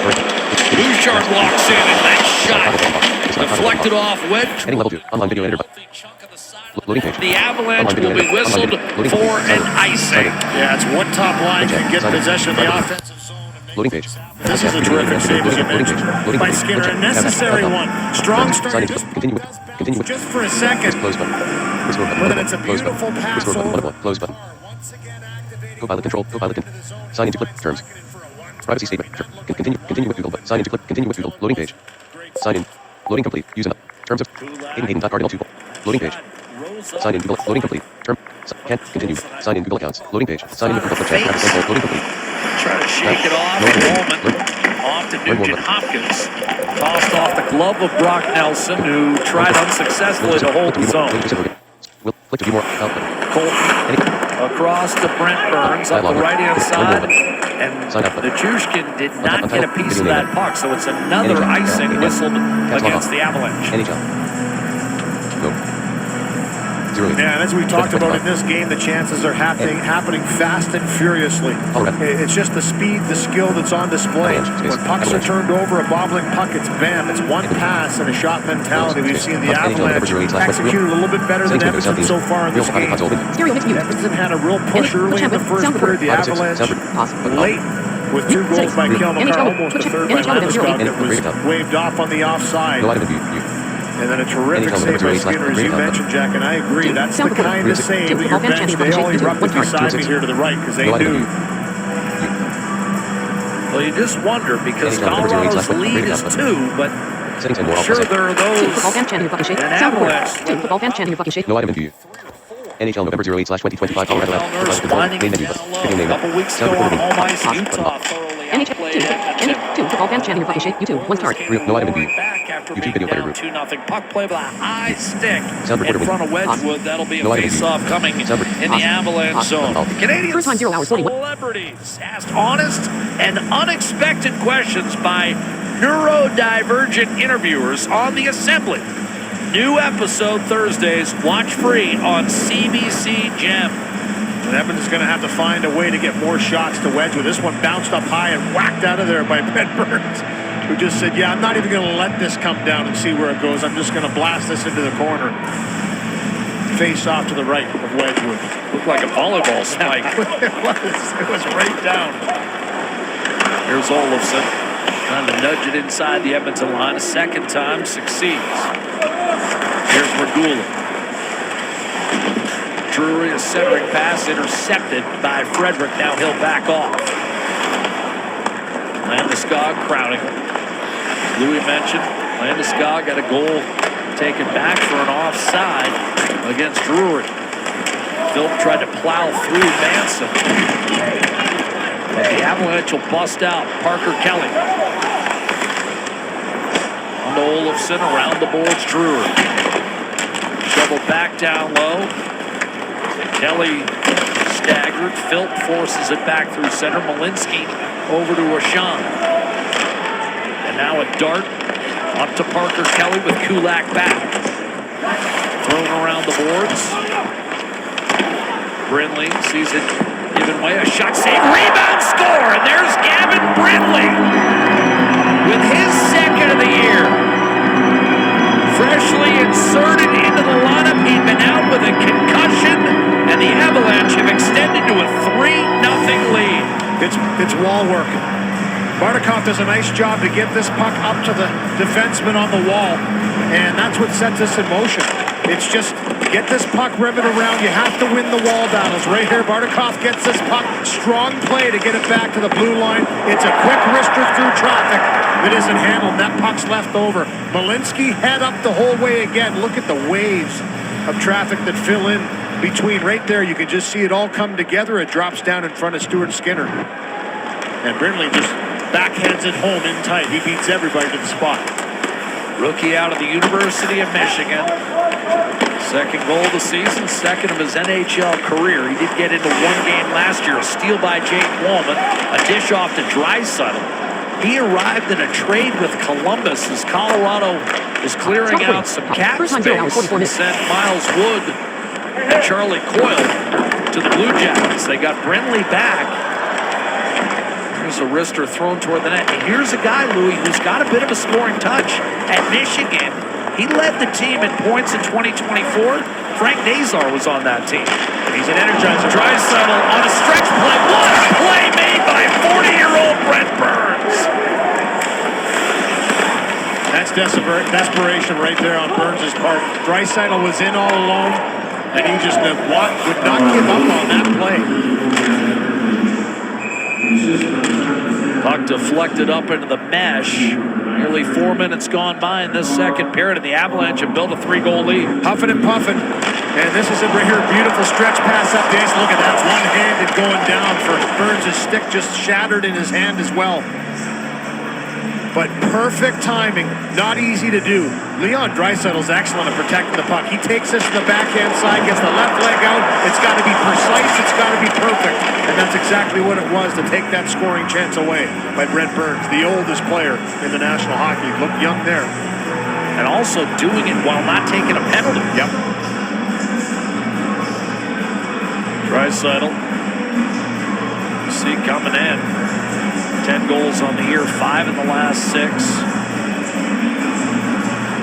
Bouchard walks in and nice shot. Deflected off Wedge. Heading level 2. Online video editor. Loading page. The Avalanche will be whistled for an icing. Yeah, it's one top line can get possession of the offensive zone. Loading page. This is a terrific save, as you mentioned, by Skinner. A necessary one. Strong start. Continue. Just for a second. Close button. Restore button. But then it's a beautiful pass Restore button. over. Close button. Copilot control. Sign into clip. Terms. Privacy statement. Continue with Google. Sign into clip. Continue with Google. Loading page. Sign in. Loading complete. Use enough. Terms of Hayden.cardinal 2. Loading page. Sign in Google. Loading complete. Can't continue. Sign in Google accounts. Loading page. Sign in Google chat. Loading complete. Try to shake it off at the moment. Off to Nugent Hopkins. Tossed off the glove of Brock Nelson, who tried unsuccessfully to hold his own. We'll click to view more. Colton across to Brent Burns up the right-hand side. And Nichushkin did not get a piece of that puck, so it's another icing whistled against the Avalanche. NHL. No. Yeah, and as we talked about in this game, the chances are happening fast and furiously. It's just the speed, the skill that's on display. When pucks are turned over, a bobbling puck, it's bam. It's one pass and a shot mentality. We've seen the Avalanche execute a little bit better than Edmonton so far in this game. Edmonton had a real push early in the first period. The Avalanche late with 2 goals by Kel McCarr, almost a third by Landeskog that was waved off on the offside. And then a terrific save by Skinner, as you mentioned, Jack, and I agree. That's the kind of save that your bench, they all erupted beside me here to the right because they knew. Well, you just wonder because Colorado's lead is 2, but I'm sure there are those in Avalanche. No item in view. NHL November 08/2025 Colorado Avalanche winding it down low. A couple weeks ago on home ice, Utah thoroughly outplayed Edmonton. No item in view. After being down 2-0. Puck play with a high stick in front of Wedgwood. That'll be a face-off coming in the Avalanche zone. Canadian celebrities asked honest and unexpected questions by neurodivergent interviewers on the Assembly. New episode Thursdays. Watch free on CBC Gem. And Edmonton's going to have to find a way to get more shots to Wedgwood. This one bounced up high and whacked out of there by Brent Burns, who just said, yeah, I'm not even going to let this come down and see where it goes. I'm just going to blast this into the corner. Face off to the right of Wedgwood. Looked like a volleyball spike. It was right down. Here's Olofsson trying to nudge it inside the Edmonton line. A second time, succeeds. Here's Regula. Drury, a centering pass intercepted by Frederick. Now he'll back off. Landeskog crowding. Louis mentioned Landeskog got a goal taken back for an offside against Drury. Philp tried to plow through Manson. But the Avalanche will bust out Parker Kelly. On to Olofsson, around the boards, Drury. Shoveled back down low. Kelly staggered. Philp forces it back through center. Malinsky over to Ashan. And now a dart up to Parker Kelly with Kulak back. Thrown around the boards. Brindley sees it given way. A shot save. Rebound score. And there's Gavin Brindley with his second of the year. Freshly inserted into the lineup. He'd been out with a concussion. And the Avalanche have extended to a 3-0 lead. It's wall work. Bartikov does a nice job to get this puck up to the defenseman on the wall. And that's what sets us in motion. It's just get this puck riveted around. You have to win the wall battles. Right here, Bartikov gets this puck. Strong play to get it back to the blue line. It's a quick wrister through traffic that isn't handled. That puck's left over. Malinsky head up the whole way again. Look at the waves of traffic that fill in between. Right there, you can just see it all come together. It drops down in front of Stuart Skinner. And Brindley just backhands it home in tight. He beats everybody to the spot. Rookie out of the University of Michigan. Second goal of the season, second of his NHL career. He did get into one game last year. A steal by Jake Wallman. A dish off to Draisaitl. He arrived in a trade with Columbus as Colorado is clearing out some cap space and sent Miles Wood and Charlie Coyle to the Blue Jackets. They got Brindley back. Here's a wrister thrown toward the net. And here's a guy, Louis, who's got a bit of a scoring touch at Michigan. He led the team in points in 2024. Frank Nazar was on that team. He's an energizer. Draisaitl on a stretch play. What a play made by 40-year-old Brent Burns. desperation right there on Burns' part. Draisaitl was in all alone, and he just would not give up on that play. Puck deflected up into the mesh. Nearly 4 minutes gone by in this second period, and the Avalanche have built a 3-goal lead. Huffing and puffing. And this is it right here. Beautiful stretch pass up the ice. Look at that. One-handed going down for Burns' stick just shattered in his hand as well. But perfect timing. Not easy to do. Leon Draisaitl's excellent at protecting the puck. He takes this to the backhand side, gets the left leg out. It's got to be precise. It's got to be perfect. And that's exactly what it was to take that scoring chance away by Brent Burns, the oldest player in the National Hockey League. Looked young there. And also doing it while not taking a penalty. Yep. Draisaitl. You see coming in. 10 goals on the year, 5 in the last 6.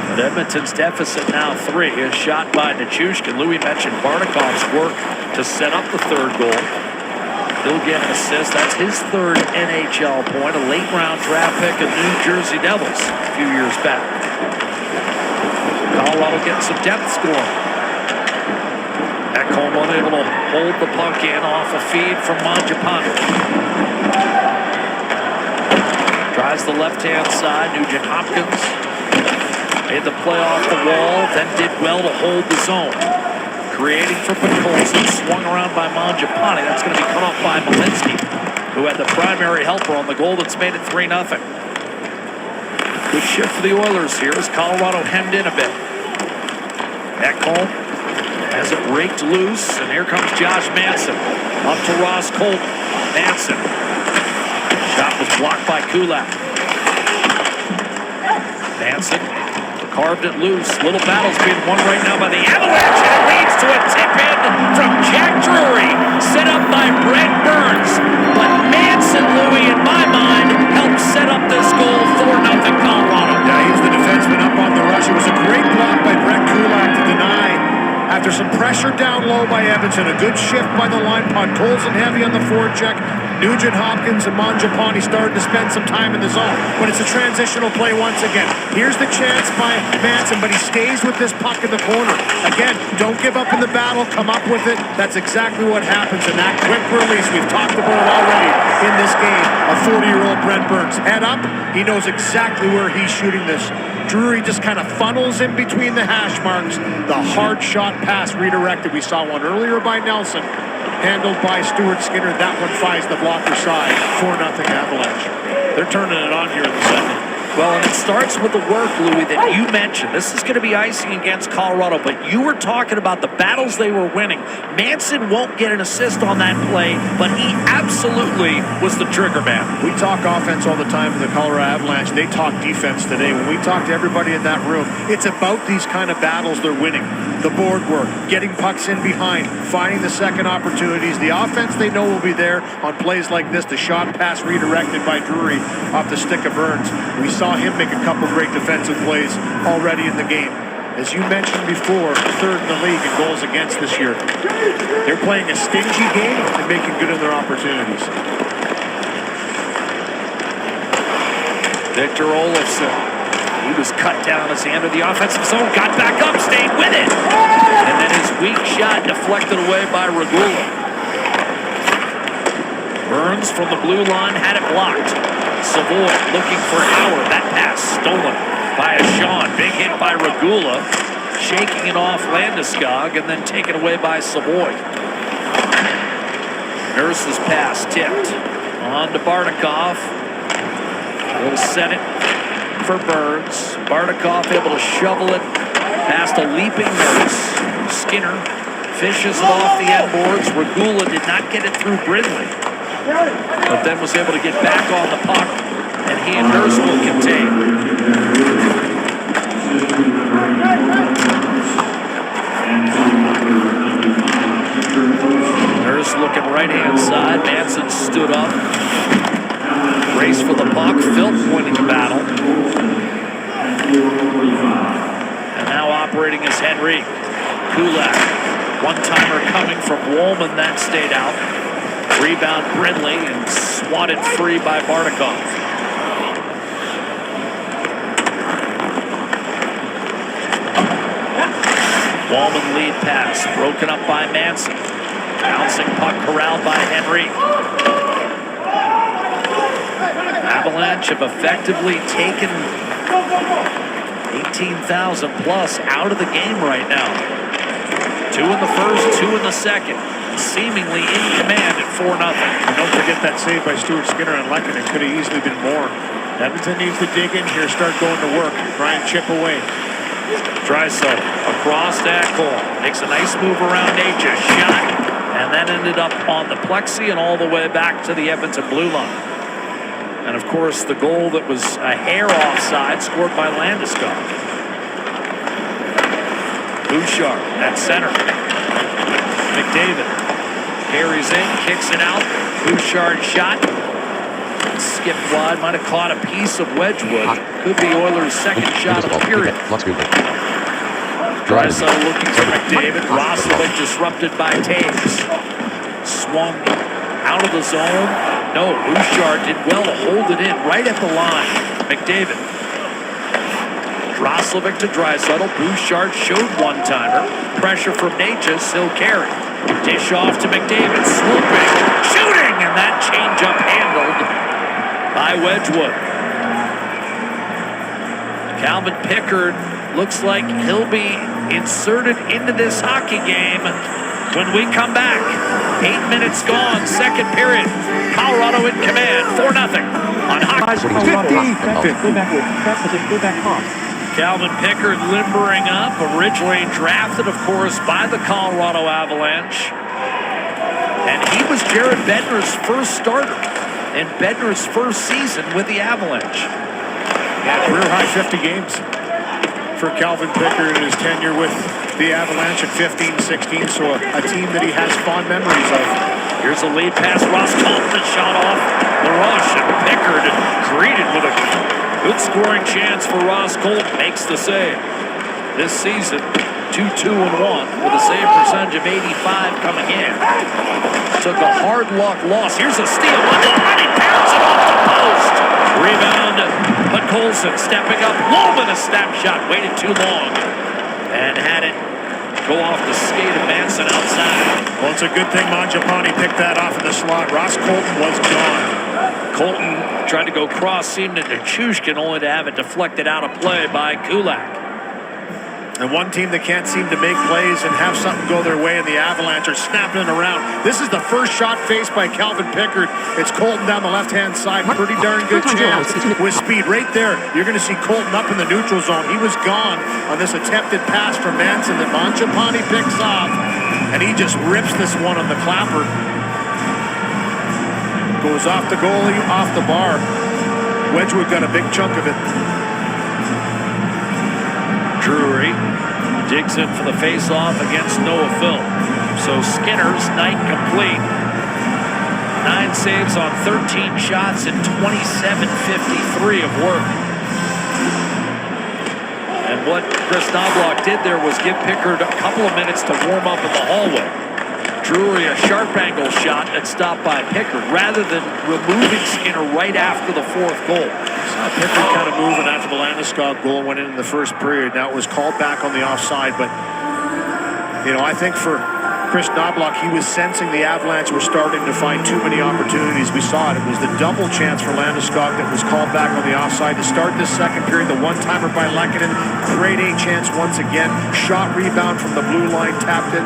But Edmonton's deficit now 3. A shot by Nichushkin. Louis mentioned Barnikov's work to set up the 3rd goal. He'll get an assist. That's his 3rd NHL point. A late-round draft pick of New Jersey Devils a few years back. Colorado getting some depth scoring. Ekholm unable to hold the puck in off a feed from Mangiapane. Tries the left-hand side. Nugent Hopkins made the play off the wall, then did well to hold the zone. Creating for Podkolzin, swung around by Mangiapane. That's going to be cut off by Malinsky, who had the primary helper on the goal that's made it 3-0. Good shift for the Oilers here as Colorado hemmed in a bit. Ekholm has it raked loose, and here comes Josh Manson. Up to Ross Colton. Manson. Shot was blocked by Kulak. Manson carved it loose. Little battle's being won right now by the Avalanche, and it leads to a tip-in from Jack Drury, set up by Brent Burns. But Manson, Louis, in my mind, helped set up this goal, 4-0 Colorado. Yeah, he's the defenseman up on the rush. It was a great block by Brett Kulak to deny. After some pressure down low by Edmonton, a good shift by the line. Podkolzin heavy on the forecheck. Nugent Hopkins and Mangiapane started to spend some time in the zone, but it's a transitional play once again. Here's the chance by Manson, but he stays with this puck in the corner. Again, don't give up in the battle, come up with it. That's exactly what happens in that quick release. We've talked about it already in this game. A 40-year-old Brent Burns. Head up, he knows exactly where he's shooting this. Drury just kind of funnels in between the hash marks. The hard shot pass redirected. We saw one earlier by Nelson. Handled by Stuart Skinner. That one finds the blocker side. 4-0 Avalanche. They're turning it on here in the second. Well, and it starts with the work, Louis, that you mentioned. This is going to be icing against Colorado, but you were talking about the battles they were winning. Manson won't get an assist on that play, but he absolutely was the trigger man. We talk offense all the time in the Colorado Avalanche. They talk defense today. When we talk to everybody in that room, it's about these kind of battles they're winning. The board work, getting pucks in behind, finding the second opportunities. The offense they know will be there on plays like this. The shot pass redirected by Drury off the stick of Burns. We saw him make a couple great defensive plays already in the game. As you mentioned before, 3rd in the league in goals against this year. They're playing a stingy game and making good on their opportunities. Victor Olofsson. He was cut down as he entered the offensive zone, got back up, stayed with it. And then his weak shot deflected away by Regula. Burns from the blue line had it blocked. Savoy looking for Howard. That pass stolen by a Sean. Big hit by Regula. Shaking it off Landeskog and then taken away by Savoy. Nurse's pass tipped. On to Barnikov. He'll set it for Burns. Barnikov able to shovel it past a leaping Nurse. Skinner fishes it off the end boards. Regula did not get it through Brindley, but then was able to get back on the puck, and he and Nurse will contain. Nurse looking right-hand side. Manson stood up. Race for the puck. Philp winning the battle. And now operating as Henry. Kulak. One-timer coming from Woolman, that stayed out. Rebound Brindley and swatted free by Barnikov. Wallman lead pass, broken up by Manson. Bouncing puck corralled by Henry. Avalanche have effectively taken 18,000 plus out of the game right now. 2 in the first, 2 in the second. Seemingly in command at 4-0. Don't forget that save by Stuart Skinner on Lekin. It could have easily been more. Edmonton needs to dig in here, start going to work, try and chip away. Draisaitl across that goal. Makes a nice move around Natchez. Shot. And then ended up on the plexi and all the way back to the Edmonton blue line. And of course, the goal that was a hair offside scored by Landeskog. Bouchard at center. McDavid carries in, kicks it out. Bouchard shot. Skipped wide, might have caught a piece of Wedgwood. Could be Oilers' second shot of the period. Draisaitl looking for McDavid. Roslovic disrupted by Taves. Swung out of the zone. No, Bouchard did well to hold it in right at the line. McDavid. Roslovic to Draisaitl. Bouchard showed one-timer. Pressure from Natchez, he'll carry. Dish off to McDavid. Swooping, shooting, and that change-up handled by Wedgwood. Calvin Pickard looks like he'll be inserted into this hockey game when we come back. 8 minutes gone, second period. Colorado in command, 4-0 on hockey. Calvin Pickard limbering up, originally drafted, of course, by the Colorado Avalanche. And he was Jared Bednar's first starter in Bednar's first season with the Avalanche. Yeah, career high 50 games for Calvin Pickard in his tenure with the Avalanche at 15-16, so a team that he has fond memories of. Here's a lead pass. Ross Colton shot off the rush, and Pickard greeted with a good scoring chance for Ross Colton. Makes the save. This season, 2-2-1 with a save percentage of 85 coming in. Took a hard luck loss. Here's a steal. Monty pounds it off the post. Rebound, but Colson stepping up. Loman a snapshot. Waited too long and had it go off the skate of Manson outside. Well, it's a good thing Mangiapane picked that off in the slot. Ross Colton was gone. Colton tried to go cross, seamed into Chushkin, only to have it deflected out of play by Kulak. And one team that can't seem to make plays and have something go their way, and the Avalanche are snapping it around. This is the first shot faced by Calvin Pickard. It's Colton down the left-hand side. Pretty darn good chance with speed. Right there, you're going to see Colton up in the neutral zone. He was gone on this attempted pass from Manson that Mangiapane picks off, and he just rips this one on the clapper. Goes off the goalie, off the bar. Wedgwood got a big chunk of it. Drury digs in for the face-off against Noah Phil. So Skinner's night complete. 9 saves on 13 shots and 27.53 of work. And what Chris Knobloch did there was give Pickard a couple of minutes to warm up in the hallway. Drury a sharp angle shot that stopped by Pickard rather than removing Skinner right after the 4th goal. Pickard kind of moving after the Landeskog goal went in the first period. Now it was called back on the offside, but you know, I think for Chris Knobloch, he was sensing the Avalanche were starting to find too many opportunities. We saw it. It was the double chance for Landeskog that was called back on the offside to start this second period. The one-timer by Lehkonen, creating chance once again. Shot rebound from the blue line, tapped in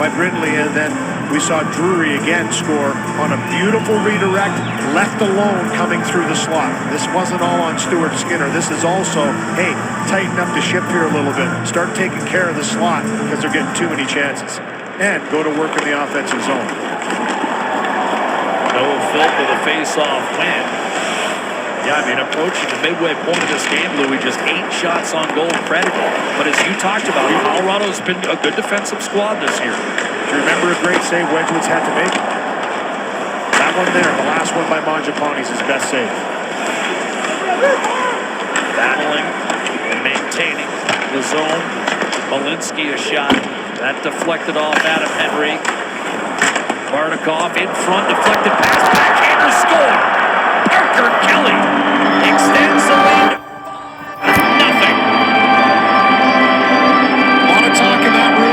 by Brindley, and then we saw Drury again score on a beautiful redirect, left alone coming through the slot. This wasn't all on Stuart Skinner. This is also, hey, tighten up the ship here a little bit. Start taking care of the slot because they're getting too many chances. And go to work in the offensive zone. Noah Phil with a face-off win. Yeah, I mean, approaching the midway point of this game, Louis, just 8 shots on goal credited. But as you talked about, Colorado's been a good defensive squad this year. Do you remember a great save Wedgwood's had to make? That one there, the last one by Mangiapane is his best save. Battling and maintaining the zone. Malinsky a shot. That deflected off Adam Henry. Bartikov in front, deflected pass, backhander score. Parker Kelly extends the lead. Nothing. A lot of talk in that room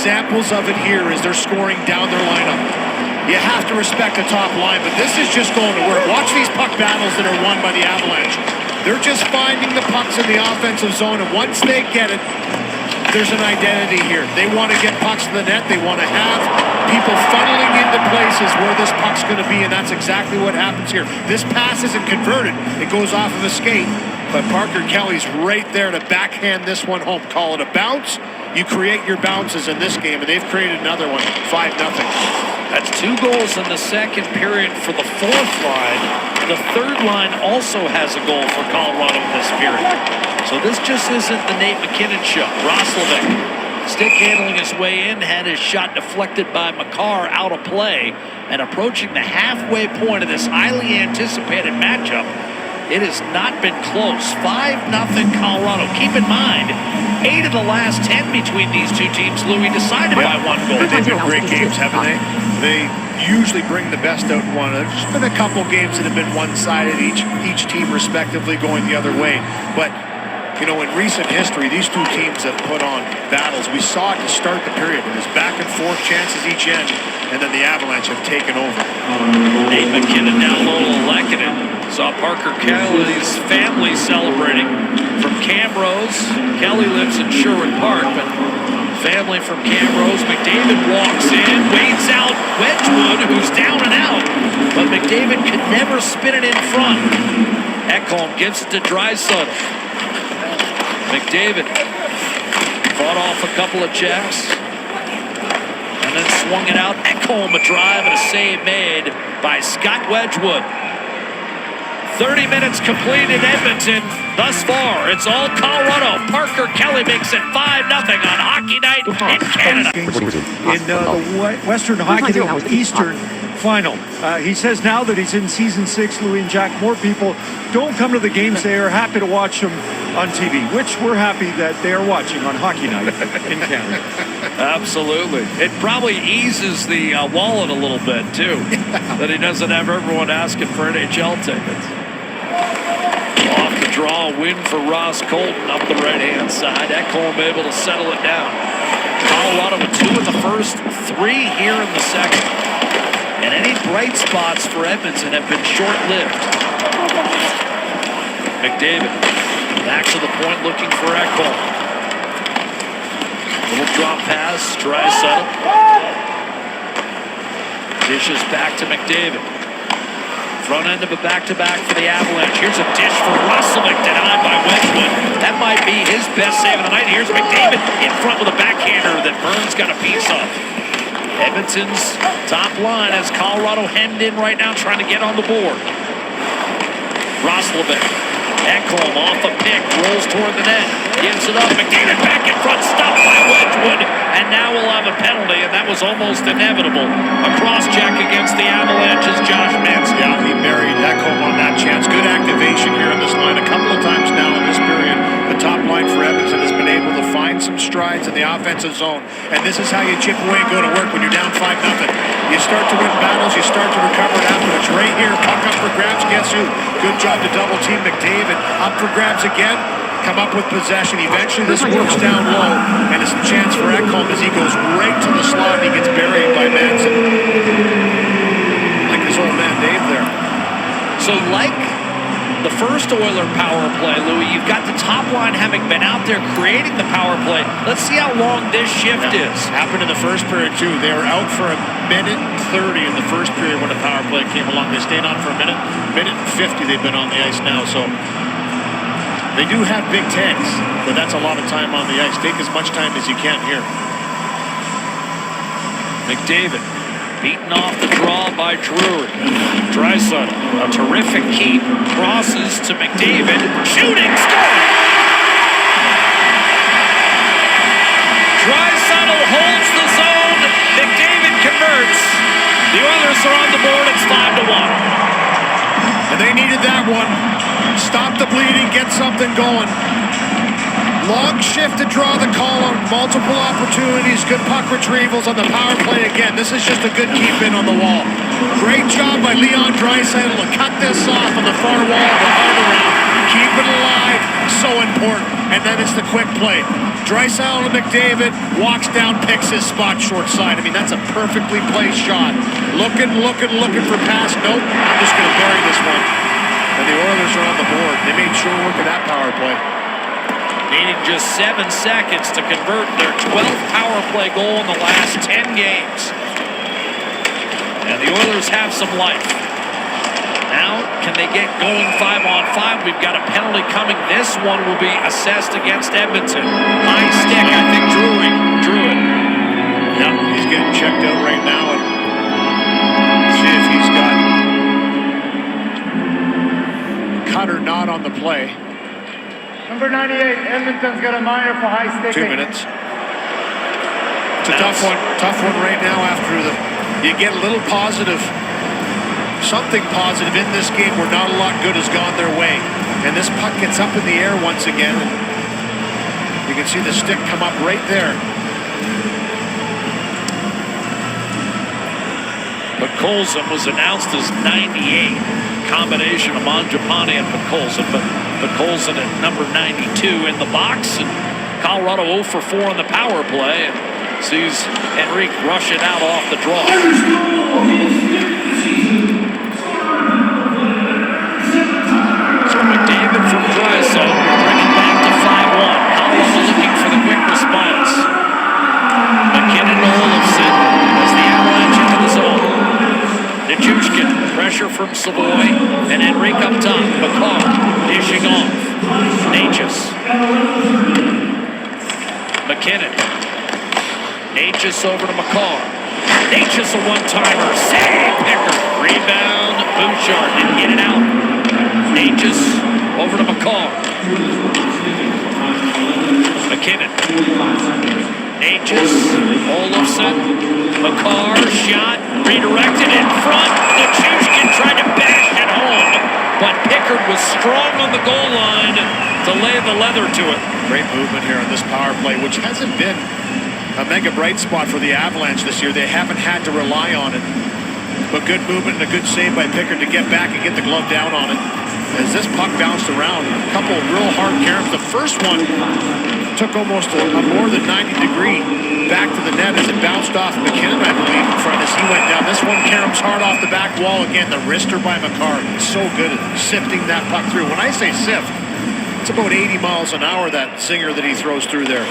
examples of it here as they're scoring down their lineup. You have to respect the top line, but this is just going to work. Watch these puck battles that are won by the Avalanche. They're just finding the pucks in the offensive zone, and once they get it, there's an identity here. They want to get pucks to the net. They want to have people funneling into places where this puck's going to be, and that's exactly what happens here. This pass isn't converted. It goes off of a skate, but Parker Kelly's right there to backhand this one home. Call it a bounce. You create your bounces in this game, and they've created another one, 5-0. That's 2 goals in the second period for the fourth line. The third line also has a goal for Colorado in this period. So this just isn't the Nate McKinnon show. Roslovic stick handling his way in, had his shot deflected by Makar out of play, and approaching the halfway point of this highly anticipated matchup. It has not been close. 5-0 Colorado. Keep in mind, 8 of the last 10 between these two teams, Louis, decided by 1 goal. They've been great games, haven't they? They usually bring the best out in one. There's been a couple games that have been one-sided, each team respectively going the other way. But you know, in recent history, these two teams have put on battles. We saw it to start the period. It was back and forth chances each end, and then the Avalanche have taken over. Nate McKinnon down low to Lehkonen. Saw Parker Kelly's family celebrating from Camrose. Kelly lives in Sherwood Park, but family from Camrose. McDavid walks in, waits out Wedgwood, who's down and out, but McDavid could never spin it in front. Ekholm gives it to Draisaitl. McDavid fought off a couple of checks and then swung it out. Ekholm a drive and a save made by Scott Wedgwood. 30 minutes complete in Edmonton. Thus far, it's all Colorado. Parker Kelly makes it 5-0 on Hockey Night in Canada. In the Western Hockey League Eastern Final. He says now that he's in Season 6, Louis and Jack, more people don't come to the games. They are happy to watch them on TV, which we're happy that they are watching on Hockey Night in Canada. Absolutely. It probably eases the wallet a little bit, too, that he doesn't have everyone asking for NHL tickets. Off the draw, win for Ross Colton up the right-hand side. Ekholm able to settle it down. Colorado with 2 in the first, 3 here in the second. And any bright spots for Edmonton have been short-lived. McDavid back to the point looking for Ekholm. Little drop pass, Draisaitl. Dishes back to McDavid. Front end of a back-to-back for the Avalanche. Here's a dish for Roslovic, denied by Wedgwood. That might be his best save of the night. Here's McDavid in front with a backhander that Burns got a piece of. Edmonton's top line has Colorado hemmed in right now, trying to get on the board. Roslovic. Ekholm off a pick, rolls toward the net, gives it up. McDavid back in front, stopped by Wedgwood, and now we'll have a penalty, and that was almost inevitable. A cross-check against the Avalanche's Josh Manson. Yeah, he buried Ekholm on that chance. Good activation here in this line. A couple of times now in this period, the top line for Edmonton has been able to find some strides in the offensive zone, and this is how you chip away and go to work when you're down 5-0. You start to win battles, you start to recover it afterwards. Right here, puck up for grabs. Guess who? Good job to double team McDavid. Up for grabs again. Come up with possession. Eventually this works down low, and it's a chance for Ekholm as he goes right to the slot and he gets buried by Manson. Like his old man Dave there. So like the first Oiler power play, Louis, you've got the top line having been out there creating the power play. Let's see how long this shift is. Happened in the first period too. They were out for a minute and 30 in the first period when the power play came along. They stayed on for a minute and 50 they've been on the ice now. So they do have big tanks, but that's a lot of time on the ice. Take as much time as you can here. McDavid beaten off the draw by Drury. Draisaitl, a terrific keep, crosses to McDavid, shooting, scoring! Draisaitl holds the zone, McDavid converts. The Oilers are on the board, it's 5-1. And they needed that one. Stop the bleeding, get something going. Long shift to draw the column, multiple opportunities, good puck retrievals on the power play again. This is just a good keep in on the wall. Great job by Leon Draisaitl to cut this off on the far wall of the heart around. Keep it alive, so important. And then it's the quick play. Draisaitl to McDavid, walks down, picks his spot short side. I mean, that's a perfectly placed shot. Looking for pass. Nope, I'm just going to bury this one. And the Oilers are on the board. They made sure work of that power play. Needing just 7 seconds to convert their 12th power play goal in the last 10 games. And the Oilers have some life. Now, can they get going 5-on-5? We've got a penalty coming. This one will be assessed against Edmonton. High stick, I think drew it. Yeah, he's getting checked out right now. And see if he's got cut or not on the play. Number 98, Edmonton's got a minor for high sticking. 2 minutes. It's a tough one right now after you get a little positive. Something positive in this game where not a lot good has gone their way. And this puck gets up in the air once again. You can see the stick come up right there. But Colson was announced as 98. Combination of Mangiapane and Colson. But Colson at number 92 in the box. And Colorado 0 for 4 on the power play. And sees Henrique rush it out off the draw. McDavid from Draisaitl, bring it back to 5-1. Colorado looking for the quick response. McKinnon to Olofsson as the Avalanche into the zone. Nichushkin, pressure from Savoy, and Henrique up top. McCarr dishing off. Natchez. McKinnon. Natchez over to McCarr. Natchez a one-timer. Save Picker. Rebound. Bouchard didn't get it out. Natchez over to McCarr. McKinnon. Natchez. Olofsson. McCarr. Shot. Redirected in front. Nichushkin tried to bash it home. But Pickard was strong on the goal line to lay the leather to it. Great movement here on this power play, which hasn't been a mega bright spot for the Avalanche this year. They haven't had to rely on it. But good movement and a good save by Pickard to get back and get the glove down on it. As this puck bounced around, a couple of real hard caroms. The first one took almost a more than 90-degree back to the net as it bounced off McKinnon, I believe, in front as he went down. This one caroms hard off the back wall again. The wrister by McCarr. So good at sifting that puck through. When I say sift, it's about 80 miles an hour, that zinger that he throws through there.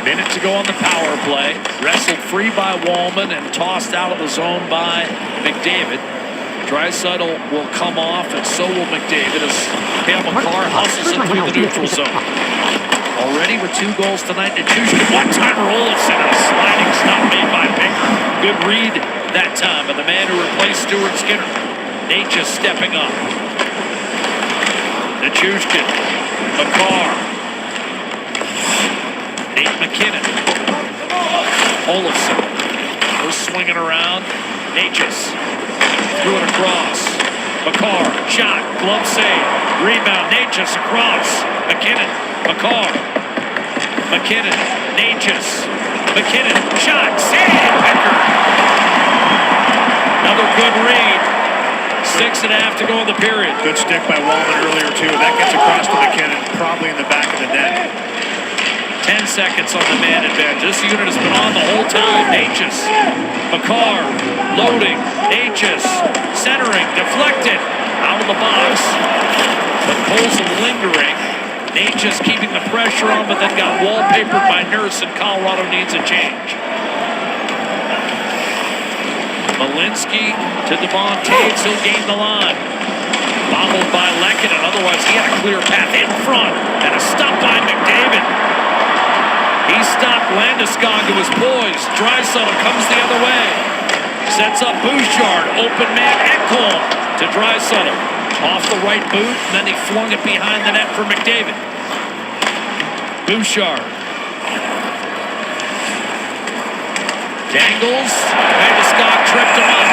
Minute to go on the power play. Wrestled free by Wallman and tossed out of the zone by McDavid. Draisaitl will come off, and so will McDavid as Cale Makar hustles it through the neutral zone. Already with 2 goals tonight, Nichushkin one-timer Olofsson and a sliding stop made by Picker. Good read that time by the man who replaced Stuart Skinner. Natchez stepping up. Nichushkin, Makar, Nate McKinnon, Olofsson. We're swinging around. Natchez threw it across. Makar, shot, glove save, rebound. Natchez across. McKinnon, Makar, McKinnon, Natchez, McKinnon, shot, save, Picker. Another good read. 6.5 to go in the period. Good stick by Wallman earlier, too. That gets across to McKinnon, probably in the back of the net. 10 seconds on the man advantage. This unit has been on the whole time. Natchez, Makar, loading. Natchez, centering, deflected, out of the box. But Colson lingering. Natchez keeping the pressure on, but then got wallpapered by Nurse, and Colorado needs a change. Malinsky to Devon Taves. He'll gain the line. Bobbled by Lehkonen. Otherwise, he had a clear path in front. And a stop by McDavid. He stopped Landeskog, who was poised. Draisaitl comes the other way. Sets up Bouchard. Open man Ekholm to Draisaitl. Off the right boot, and then he flung it behind the net for McDavid. Bouchard. Dangles. Landeskog tripped him up.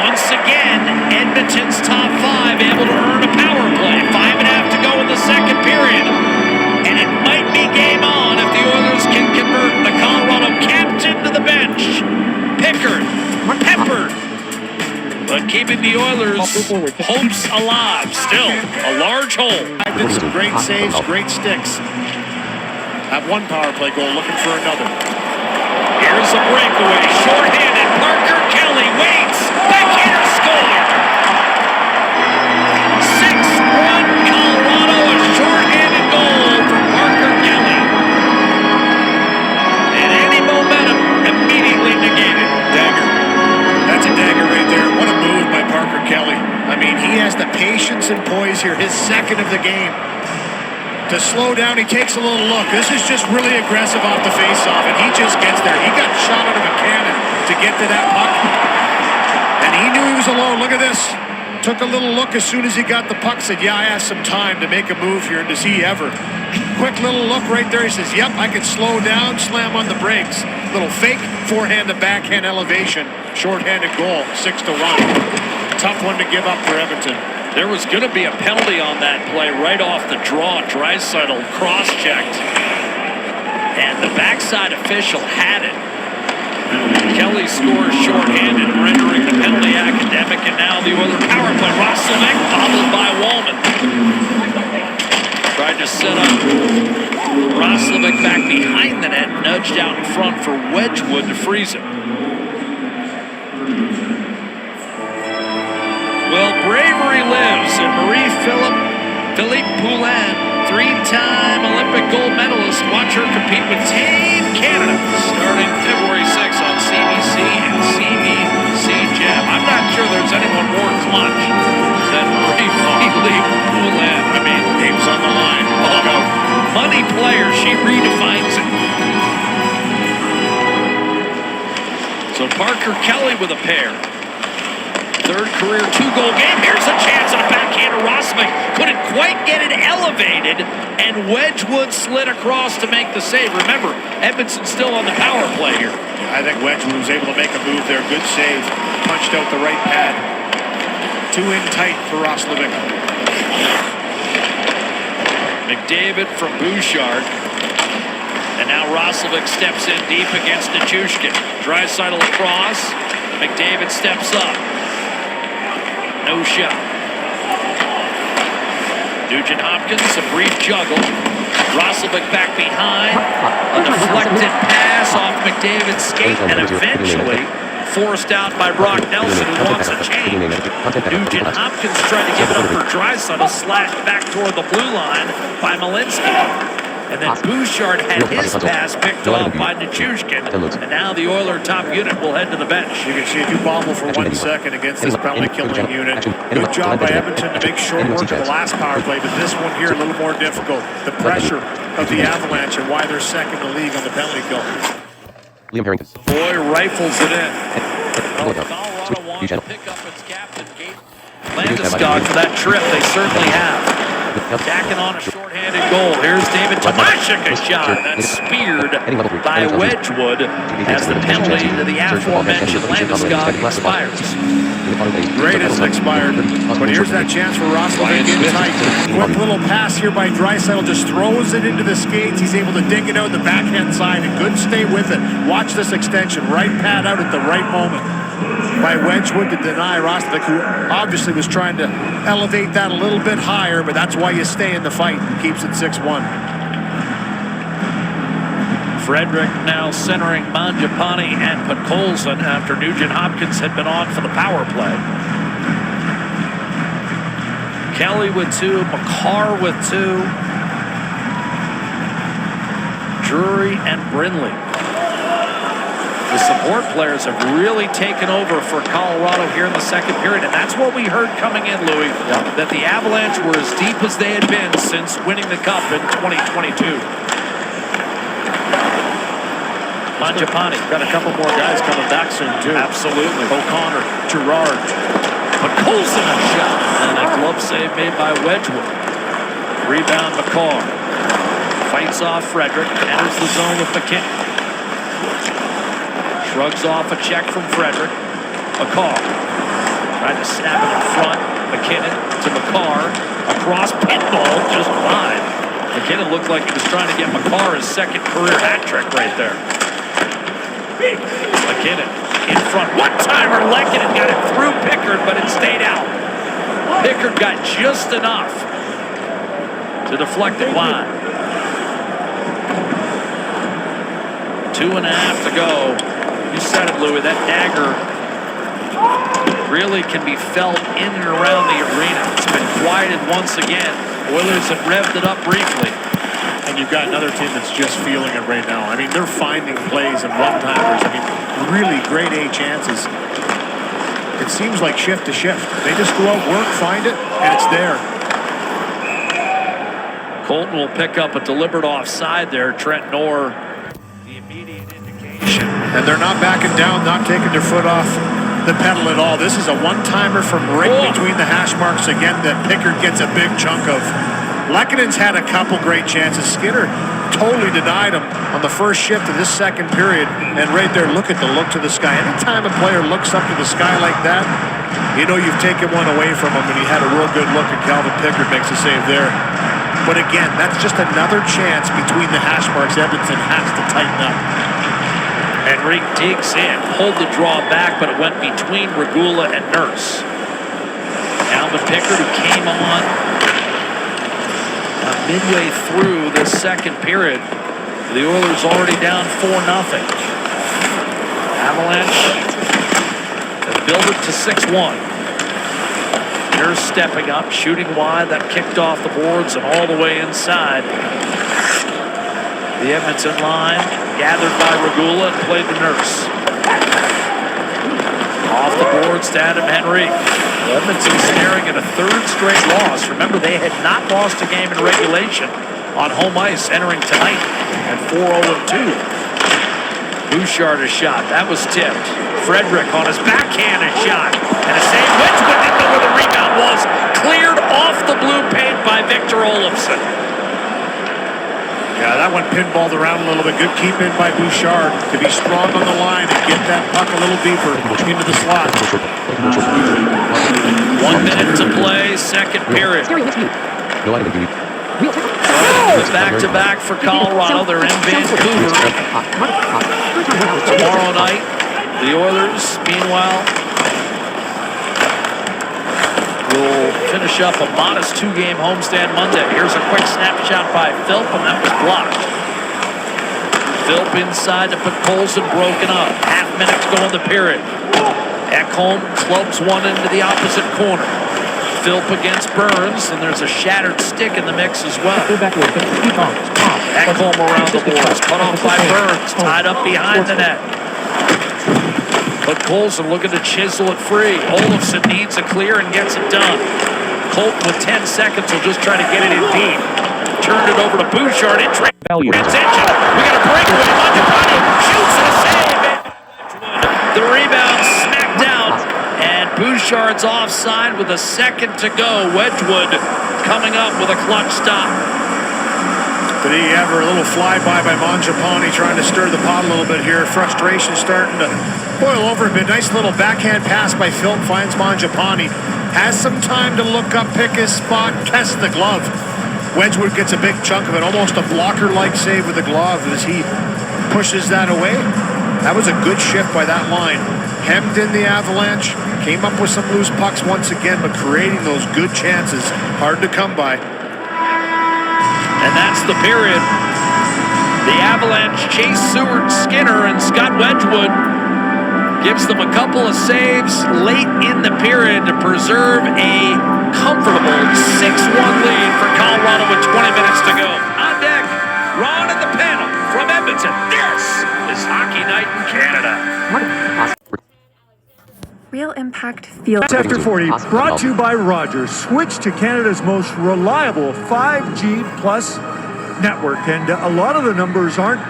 Once again, Edmonton's top 5 able to earn a power play. 5.5 to go in the second period. And it might be game on if the Oilers can convert. The Colorado captain to the bench. Pickard, peppered, but keeping the Oilers forward. Hopes alive. Still a large hole. I did some great saves, great sticks. Have one power play goal, looking for another. Here's a breakaway. Shorthanded. Parker Kelly waits. Backhander score. 6-1 Colorado. A shorthanded goal for Parker Kelly. And any momentum immediately negated. Dagger. That's a dagger right there. What a move by Parker Kelly. I mean, he has the patience and poise here. His second of the game. To slow down, he takes a little look. This is just really aggressive off the face-off, and he just gets there. He got shot out of a cannon to get to that puck. And he knew he was alone. Look at this. Took a little look as soon as he got the puck. Said, yeah, I have some time to make a move here. And does he ever? Quick little look right there. He says, yep, I can slow down, slam on the brakes. Little fake forehand to backhand elevation. Shorthanded goal, 6-1. Tough one to give up for Edmonton. There was going to be a penalty on that play right off the draw. Draisaitl cross-checked. And the backside official had it. Kelly scores shorthanded, rendering the penalty academic. And now the Oiler power play. Roslovic bobbled by Wallman. Tried to set up Roslovic back behind the net, nudged out in front for Wedgwood to freeze it. Well, bravery lives, and Philippe Poulin, three-time Olympic gold medalist, watch her compete with Team Canada starting February 6th on CBC and CBC Gem. I'm not sure there's anyone more clutch than Philippe Poulin. I mean, Game's on the line. Money player, she redefines it. So Parker Kelly with a pair. Third career two-goal game. Here's a chance on a backhander. Roslovic couldn't quite get it elevated, and Wedgwood slid across to make the save. Remember, Edmonton's still on the power play here. I think Wedgwood was able to make a move there. Good save. Punched out the right pad. Two in tight for Roslovic. McDavid from Bouchard. And now Roslovic steps in deep against Nichushkin. Draisaitl across. McDavid steps up. No shot. Nugent Hopkins, a brief juggle. Roslovic back behind. A deflected pass off McDavid's skate and eventually forced out by Brock Nelson, who wants a change. Nugent Hopkins tried to give it up for Draisaitl, slashed back toward the blue line by Malinsky. And then Bouchard had his pass picked off by Nichushkin. And now the Oiler top unit will head to the bench. You can see it do bobble for 1 second against this penalty-killing unit. Good job by Edmonton to make short work of the last power play, but this one here a little more difficult. The pressure of the Avalanche and why they're second in the league on the penalty kill. Liam Harrington. Boy rifles it in. Colorado wants to pick up its captain, Gabe Landeskog, for that trip. They certainly have. Jacking on a shorthanded goal. Here's David Tomashik, a shot that's speared by Wedgwood as the penalty to the aforementioned Landeskog expires. Great as it expired. But here's that chance for Roslovic in tight. Quick little pass here by Draisaitl. Just throws it into the skates. He's able to dig it out the backhand side and good stay with it. Watch this extension. Right pad out at the right moment by Wedgwood to deny Roslovic, who obviously was trying to elevate that a little bit higher, but that's why you stay in the fight and keeps it 6-1. Frederick now centering Mangiapane and Podkolzin after Nugent Hopkins had been on for the power play. Kelly with 2, McCarr with 2, Drury and Brindley. The support players have really taken over for Colorado here in the second period, and that's what we heard coming in, Louis, that the Avalanche were as deep as they had been since winning the Cup in 2022. Mangiapane. Got a couple more guys coming back soon, too. Absolutely. O'Connor, Girard. Podkolzin a shot, and a glove save made by Wedgwood. Rebound McCarr. Fights off Frederick, enters the zone with McKinnon. Shrugs off a check from Frederick. McCarr tried to snap it in front. McKinnon to McCarr. Across pinball, just wide. McKinnon looked like he was trying to get McCarr his second career hat trick right there. McKinnon in front. One-timer. Lekkinen got it through Pickard, but it stayed out. Pickard got just enough to deflect it wide. 2.5 to go. You said it, Louis. That dagger really can be felt in and around the arena. It's been quieted once again. Oilers have revved it up briefly. And you've got another team that's just feeling it right now. I mean, they're finding plays and one-timers. I mean, really grade A chances. It seems like shift to shift. They just go out, work, find it, and it's there. Colton will pick up a deliberate offside there. Trent Knorr, the immediate indication. And they're not backing down, not taking their foot off the pedal at all. This is a one-timer from right between the hash marks again that Pickard gets a big chunk of. Lekkonen's had a couple great chances. Skinner totally denied him on the first shift of this second period. And right there, look at the look to the sky. Anytime a player looks up to the sky like that, you know you've taken one away from him, and he had a real good look, and Calvin Pickard makes a save there. But again, that's just another chance between the hash marks. Edmonton has to tighten up. Henrique digs in, pulled the draw back, but it went between Regula and Nurse. Calvin Pickard, who came on midway through the second period. The Oilers already down 4-0. Avalanche have built it to 6-1. Nurse stepping up, shooting wide. That kicked off the boards and all the way inside. The Edmonton line gathered by Regula and played to Nurse. Off the boards to Adam Henrique. Edmonton staring at a third straight loss. Remember, they had not lost a game in regulation on home ice entering tonight at 4-0-2. Bouchard a shot. That was tipped. Frederick on his backhand a shot. And a save. Wedgwood didn't know where the rebound was. Cleared off the blue paint by Victor Olofsson. Yeah, that one pinballed around a little bit. Good keep in by Bouchard to be strong on the line and get that puck a little deeper into the slot. 1 minute to play, second period. Back-to-back for Colorado. They're in Vancouver. Tomorrow night, the Oilers, meanwhile, will finish up a modest 2-game homestand Monday. Here's a quick snapshot by Philp, and that was blocked. Philp inside to put Colson broken up. Half minute to go in the period. Ekholm clubs one into the opposite corner. Philp against Burns, and there's a shattered stick in the mix as well. Ekholm around the boards, cut off by Burns, tied up behind the net. But Colson looking to chisel it free. Olofsson needs a clear and gets it done. Colton with 10 seconds will just try to get it in deep. Turned it over to Bouchard in transition. We got a breakaway. Mangiapane shoots and a save. The rebound smacked down. And Bouchard's offside with a second to go. Wedgwood coming up with a clutch stop. Did he have a little flyby by Mangiapane trying to stir the pot a little bit here? Frustration starting to boil over a bit. Nice little backhand pass by Philp, finds Mangiapane. Has some time to look up, pick his spot, test the glove. Wedgwood gets a big chunk of it, almost a blocker-like save with the glove as he pushes that away. That was a good shift by that line. Hemmed in the Avalanche, came up with some loose pucks once again, but creating those good chances, hard to come by. And that's the period. The Avalanche chase Seward, Skinner, and Scott Wedgwood. Gives them a couple of saves late in the period to preserve a comfortable 6-1 lead for Colorado with 20 minutes to go. On deck, Ron and the panel from Edmonton. This is Hockey Night in Canada. Real Impact Field. After 40, brought to you by Rogers. Switch to Canada's most reliable 5G plus network. And a lot of the numbers aren't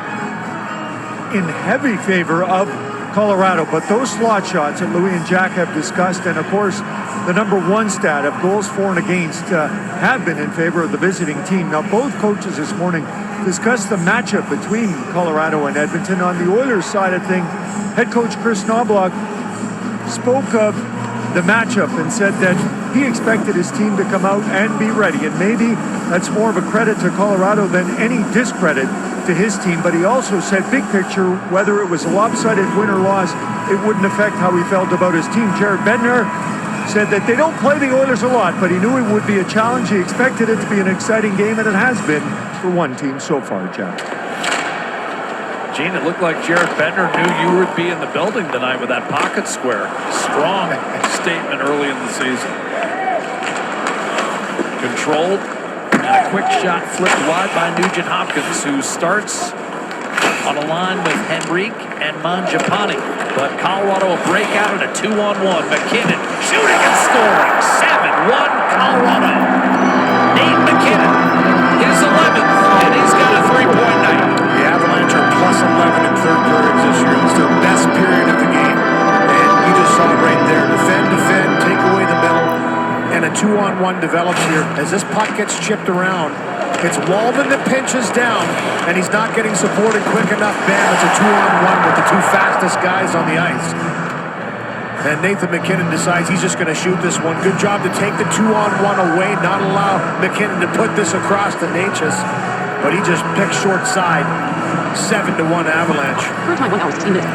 in heavy favor of Colorado, but those slot shots that Louis and Jack have discussed, and of course the number one stat of goals for and against have been in favor of the visiting team. Now both coaches this morning discussed the matchup between Colorado and Edmonton. On the Oilers side of things, head coach Chris Knobloch spoke of the matchup and said that he expected his team to come out and be ready, and maybe that's more of a credit to Colorado than any discredit to his team. But he also said big picture, whether it was a lopsided win or loss, it wouldn't affect how he felt about his team. Jared Bednar said that they don't play the Oilers a lot, but he knew it would be a challenge. He expected it to be an exciting game, and it has been for one team so far, Jack. Gene, it looked like Jared Bender knew you would be in the building tonight with that pocket square. Strong statement early in the season. Controlled, and a quick shot flipped wide by Nugent Hopkins, who starts on a line with Henrique and Mangiapane. But Colorado will break out in a 2-on-1. McKinnon shooting and scoring. 7-1 Colorado. Nathan McKinnon, his 11th, and he's got a 3-point night. The Avalanche are plus 11 in third periods this year. It's their best period of the game. And you just saw it right there. Defend, take away the middle. And a 2-on-1 develops here. As this puck gets chipped around, it's Walden that pinches down, and he's not getting supported quick enough. Bam, it's a 2-on-1 with the two fastest guys on the ice. And Nathan MacKinnon decides he's just going to shoot this one. Good job to take the 2-on-1 away, not allow MacKinnon to put this across the Natchez. But he just picks short side. 7-1 Avalanche. Current time 1 hour 16 minutes.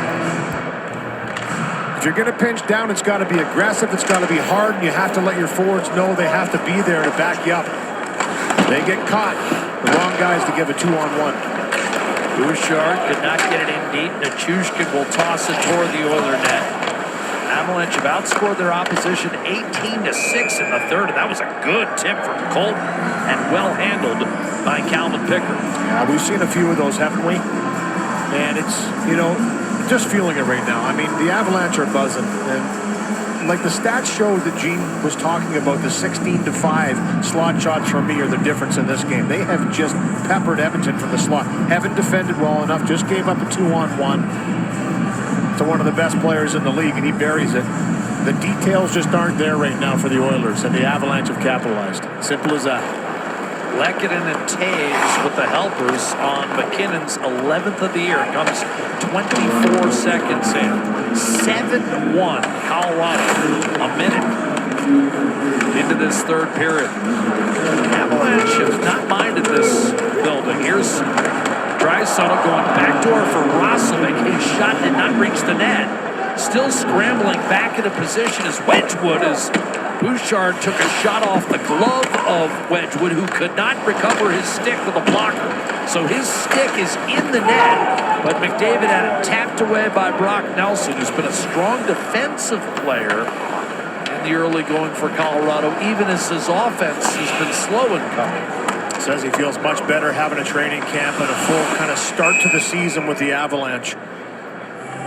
If you're going to pinch down, it's got to be aggressive, it's got to be hard, and you have to let your forwards know they have to be there to back you up. They get caught. The wrong guys to give a 2-on-1. Bouchard could not get it in deep. Nichushkin will toss it toward the Oiler net. Avalanche have outscored their opposition 18-6 in the third, and that was a good tip from Colton and well handled by Calvin Picker. Yeah, we've seen a few of those, haven't we? And it's, just feeling it right now. I mean, the Avalanche are buzzing, and like the stats show that Gene was talking about, the 16-5 slot shots from me are the difference in this game. They have just peppered Edmonton from the slot. Haven't defended well enough, just gave up a 2-on-1 to one of the best players in the league, and he buries it. The details just aren't there right now for the Oilers, and the Avalanche have capitalized. Simple as that. Lehkonen and Taves with the helpers on McKinnon's 11th of the year. Comes 24 seconds in. 7-1 Colorado. A minute into this third period. Avalanche have not minded this building. Here's Draisaitl going backdoor for Roslovic. His shot did not reach the net. Still scrambling back into position as Wedgwood is... Bouchard took a shot off the glove of Wedgwood, who could not recover his stick with a blocker. So his stick is in the net, but McDavid had it tapped away by Brock Nelson, who's been a strong defensive player in the early going for Colorado, even as his offense has been slow in coming. Says he feels much better having a training camp and a full kind of start to the season with the Avalanche.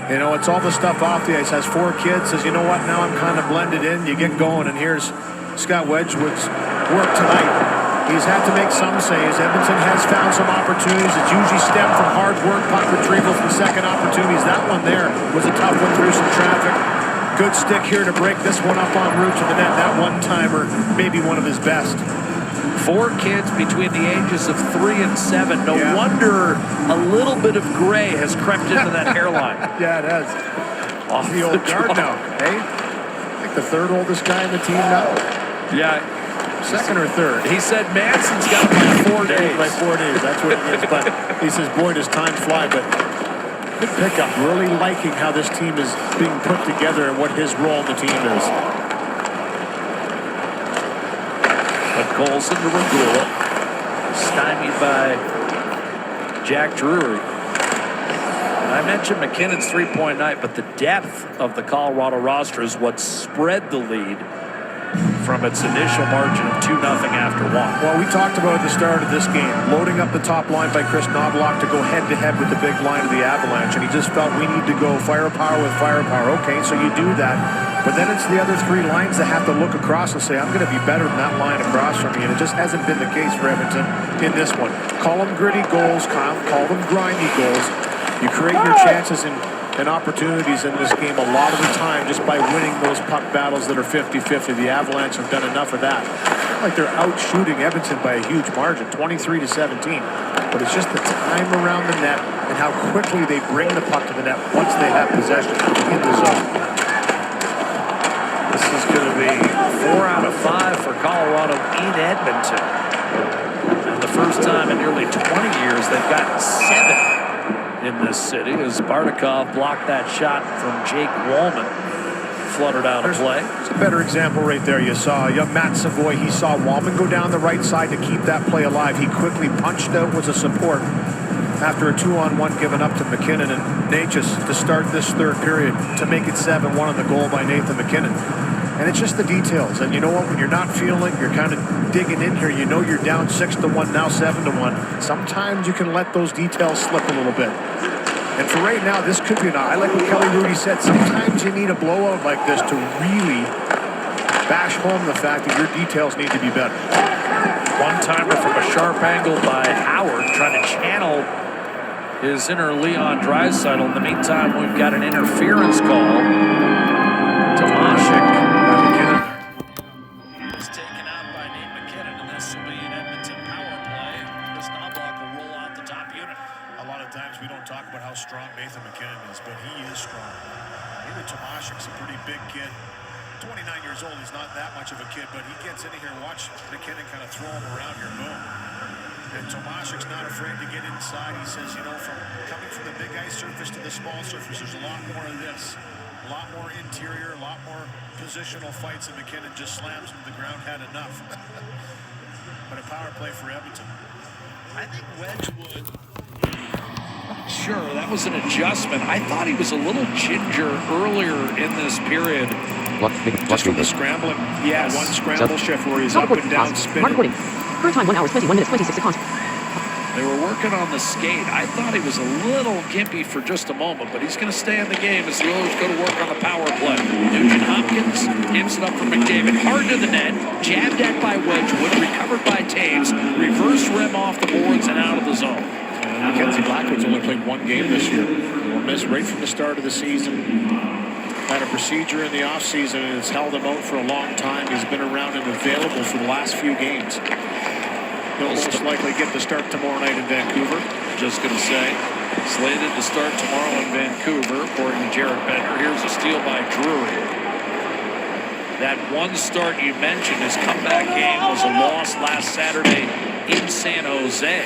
It's all the stuff off the ice. Has 4 kids. Says, you know what, now I'm kind of blended in. You get going, and here's Scott Wedgwood's work tonight. He's had to make some saves. Edmonton has found some opportunities. It's usually stemmed from hard work, puck retrieval from second opportunities. That one there was a tough one through some traffic. Good stick here to break this one up en route to the net. That one-timer, maybe one of his best. 4 kids between the ages of 3 and 7. No wonder a little bit of gray has crept into that hairline. Yeah, it has. Off the old guard now, eh? I think the third oldest guy in the team now. Yeah. Second or third. He said Manson's got him by 4 days. By 4 days, that's what it is. But he says, boy, does time fly. But good pickup. Really liking how this team is being put together and what his role in the team is. Colson to Regula, stymied by Jack Drury. And I mentioned McKinnon's 3-point night, but the depth of the Colorado roster is what spread the lead from its initial margin of 2-0 after 1. Well, we talked about at the start of this game, loading up the top line by Chris Knobloch to go head-to-head with the big line of the Avalanche, and he just felt we need to go firepower with firepower. Okay, so you do that. But then it's the other 3 lines that have to look across and say, I'm going to be better than that line across from me. And it just hasn't been the case for Edmonton in this one. Call them gritty goals, call them grindy goals. You create your chances and opportunities in this game a lot of the time just by winning those puck battles that are 50-50. The Avalanche have done enough of that. It's not like they're out shooting Edmonton by a huge margin, 23-17. But it's just the time around the net and how quickly they bring the puck to the net once they have possession in the zone. This is going to be 4 out of 5 for Colorado in Edmonton. And the first time in nearly 20 years they've gotten 7 in this city as Bartikov blocked that shot from Jake Wallman fluttered out of play. It's a better example right there. You saw young Matt Savoy. He saw Wallman go down the right side to keep that play alive. He quickly punched out with a support after a 2-on-1 given up to McKinnon and Natchez to start this third period to make it 7-1 on the goal by Nathan McKinnon. And it's just the details. And you know what? When you're not feeling it, you're kind of digging in here. You know you're down 6-1, now 7-1. Sometimes you can let those details slip a little bit. And for right now, this could be I like what Kelly Rudy said. Sometimes you need a blowout like this to really bash home the fact that your details need to be better. One-timer from a sharp angle by Howard, trying to channel his inner Leon Draisaitl. In the meantime, we've got an interference call. Tomashik is taken out by Nate McKinnon, and this will be an Edmonton power play. This Knobloch will roll out the top unit. A lot of times we don't talk about how strong Nathan McKinnon is, but he is strong. Even Tomashik's a pretty big kid. 29 years old, he's not that much of a kid, but he gets into here, watch McKinnon kind of throw him around here, boom. And Tomashik's not afraid to get inside. He says, you know, from coming from the big ice surface to the small surface, there's a lot more of this. A lot more interior, a lot more positional fights, and McKinnon just slams him to the ground, had enough. But a power play for Edmonton. I think Wedgwood. Sure, that was an adjustment. I thought he was a little ginger earlier in this period. Just from the scrambling. Yes. One scramble shift where he's up and down spinning. Current time 1 hour 21 minutes 26 seconds. They were working on the skate. I thought he was a little gimpy for just a moment, but he's going to stay in the game as the Oilers go to work on the power play. Nugent Hopkins gives it up for McDavid. Hard to the net, jabbed at by Wedgwood, recovered by Taves, reverse rim off the boards and out of the zone. Mackenzie Blackwood's only played one game this year. He missed right from the start of the season. Had a procedure in the offseason, and it's held him out for a long time. He's been around and available for the last few games. He'll most likely get the start tomorrow night in Vancouver. Just going to say, slated to start tomorrow in Vancouver, according to Jared Bender. Here's a steal by Drury. That one start you mentioned, his comeback game was a loss last Saturday in San Jose.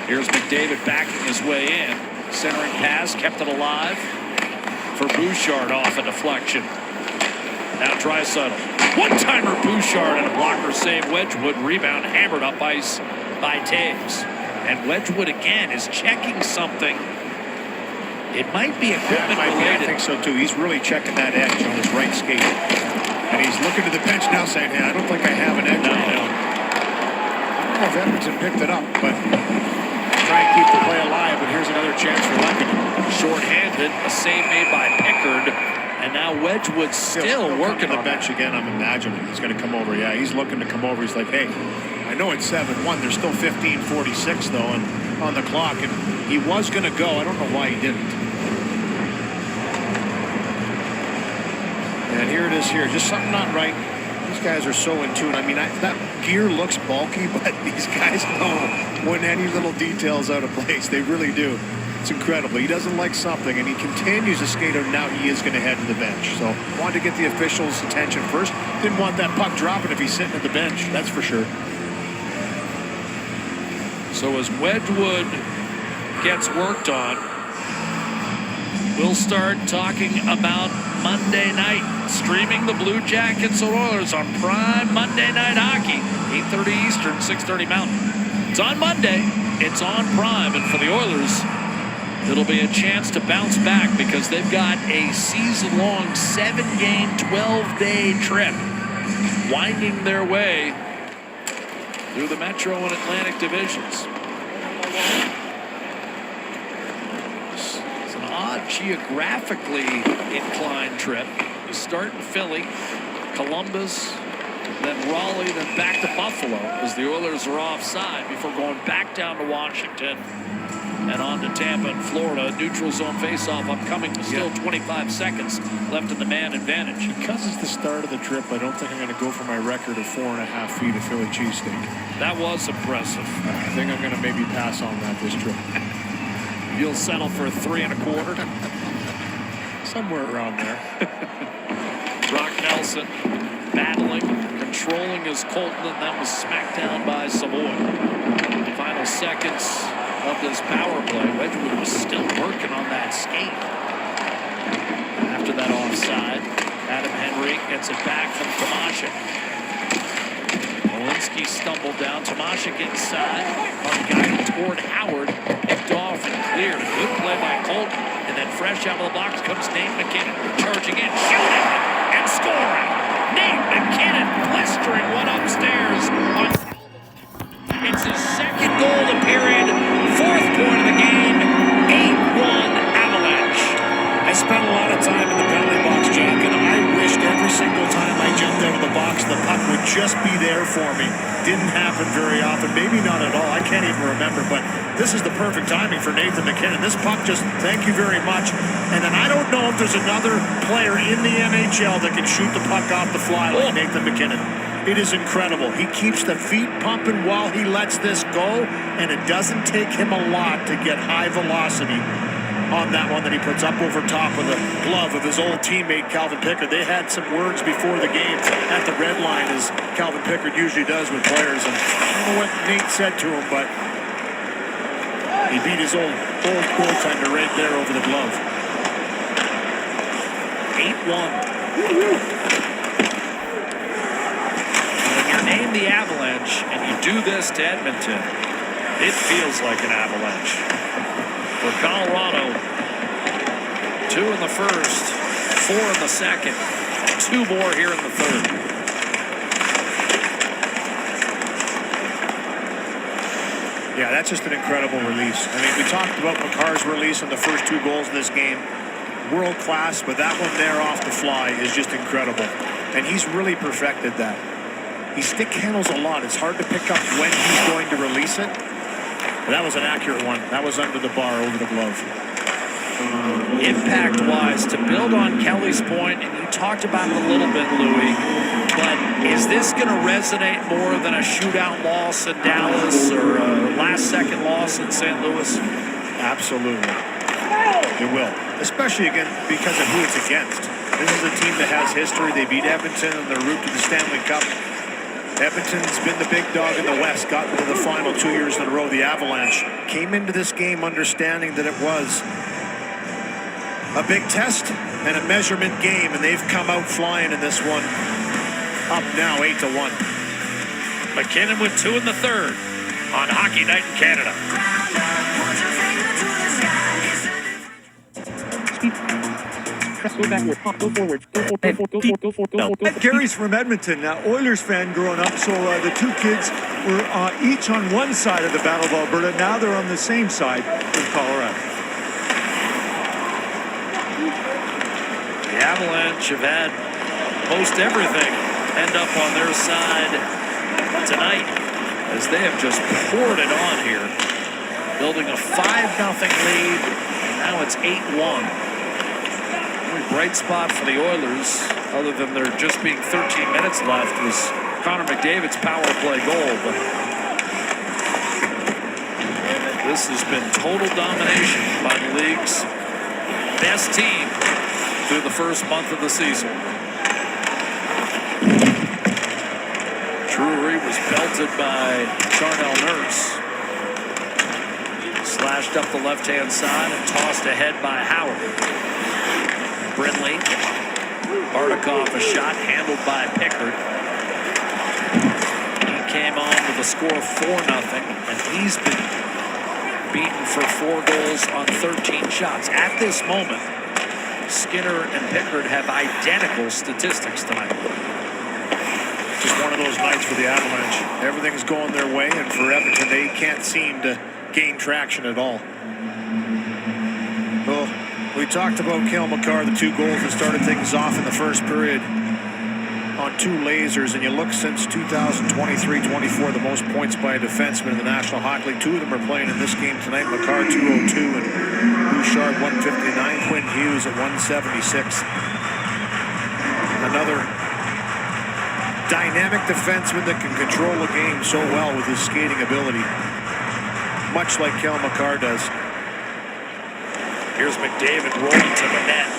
Here's McDavid backing his way in. Centering pass, kept it alive for Bouchard off a deflection. Now Draisaitl. One-timer Bouchard and a blocker save. Wedgwood rebound hammered up ice by Taves. And Wedgwood again is checking something. It might be equipment related. I think so too. He's really checking that edge on his right skate. And he's looking to the bench now saying, hey, I don't think I have an edge right now. I don't know if Edmonton picked it up, but try and keep the play alive, but here's another chance for Lehkonen. Short-handed, a save made by Pickard, and now Wedgwood still working on the bench again. I'm imagining he's going to come over. Yeah, he's looking to come over. He's like, hey, I know it's 7-1. There's still 15:46 though, and on the clock, and he was going to go. I don't know why he didn't. And here it is here. Just something not right. These guys are so in tune. I mean, that gear looks bulky, but these guys know when any little detail's out of place. They really do. It's incredible. He doesn't like something, and he continues to skate out. Now he is going to head to the bench. So wanted to get the officials' attention first. Didn't want that puck dropping if he's sitting at the bench. That's for sure. So as Wedgwood gets worked on, we'll start talking about Monday night. Streaming the Blue Jackets and Oilers on Prime Monday Night Hockey, 8:30 Eastern, 6:30 Mountain. It's on Monday. It's on Prime, and for the Oilers, it'll be a chance to bounce back because they've got a season-long 7-game, 12-day trip winding their way through the Metro and Atlantic divisions. It's an odd geographically inclined trip. You start in Philly, Columbus, then Raleigh, then back to Buffalo as the Oilers are offside before going back down to Washington and on to Tampa and Florida. Neutral zone faceoff upcoming with still 25 seconds left in the man advantage. Because it's the start of the trip, I don't think I'm going to go for my record of 4.5 feet of Philly cheesesteak. That was impressive. I think I'm going to maybe pass on that this trip. You'll settle for 3 1/4? Somewhere around there. Brock Nelson battling, controlling his Colton, and that was smacked down by Savoy. The final seconds of this power play. Wedgwood was still working on that skate. After that offside, Adam Henry gets it back from Tomashik. Walensky stumbled down. Tomashik inside. Guided toward Howard. Picked off and cleared. A good play by Colton. And then fresh out of the box comes Nathan McKinnon. Charging in, shooting, and scoring. Nathan McKinnon blistering one upstairs. It's his second goal of the period. Fourth point of the game. 8-1 Avalanche. I spent a lot of time in the penalty box, Jack, and I wished every single time I jumped out of the box, the puck would just be there for me. Didn't happen very often, maybe not at all. I can't even remember, but this is the perfect timing for Nathan McKinnon. This puck just, thank you very much. And then I don't know if there's another player in the NHL that can shoot the puck off the fly like Nathan McKinnon. It is incredible. He keeps the feet pumping while he lets this go, and it doesn't take him a lot to get high velocity on that one that he puts up over top of the glove of his old teammate Calvin Pickard. They had some words before the game at the red line, as Calvin Pickard usually does with players. And I don't know what Nate said to him, but he beat his old goaltender right there over the glove. 8-1. When you're named the Avalanche and you do this to Edmonton, it feels like an avalanche. For Colorado, 2 in the first, 4 in the second, 2 more here in the third. Yeah, that's just an incredible release. I mean, we talked about Makar's release on the first 2 goals in this game. World class, but that one there off the fly is just incredible. And he's really perfected that. He stick handles a lot. It's hard to pick up when he's going to release it. But that was an accurate one. That was under the bar, over the glove. Impact-wise, to build on Kelly's point, and you talked about it a little bit, Louis, but is this going to resonate more than a shootout loss in Dallas or a last-second loss in St. Louis? Absolutely. It will. Especially, again, because of who it's against. This is a team that has history. They beat Edmonton on their route to the Stanley Cup. Edmonton's been the big dog in the West, gotten to the final 2 years in a row. The Avalanche came into this game understanding that it was a big test and a measurement game, and they've come out flying in this one. Up now, 8-1. McKinnon with 2 in the third on Hockey Night in Canada. Go backward, pop, go forward, go forward. Gary's from Edmonton, Oilers fan growing up, so the 2 kids were each on one side of the Battle of Alberta. Now they're on the same side in Colorado. The Avalanche have had most everything end up on their side tonight, as they have just poured it on here, building a 5-0 lead, and now it's 8-1. Bright spot for the Oilers, other than there just being 13 minutes left, was Connor McDavid's power play goal. But this has been total domination by the league's best team through the first month of the season. Drury was belted by Charnel Nurse. Slashed up the left-hand side and tossed ahead by Howard. Brindley, Bartikov, a shot handled by Pickard. He came on with a score of 4-0, and he's been beaten for 4 goals on 13 shots. At this moment, Skinner and Pickard have identical statistics tonight. Just one of those nights for the Avalanche. Everything's going their way, and for Edmonton, they can't seem to gain traction at all. Well, we talked about Cale Makar, the 2 goals that started things off in the first period on 2 lasers, and you look since 2023-24, the most points by a defenseman in the National Hockey League. 2 of them are playing in this game tonight. Makar 202 and Bouchard 159. Quinn Hughes at 176. Another dynamic defenseman that can control a game so well with his skating ability, much like Cale Makar does. Here's McDavid rolling to the net.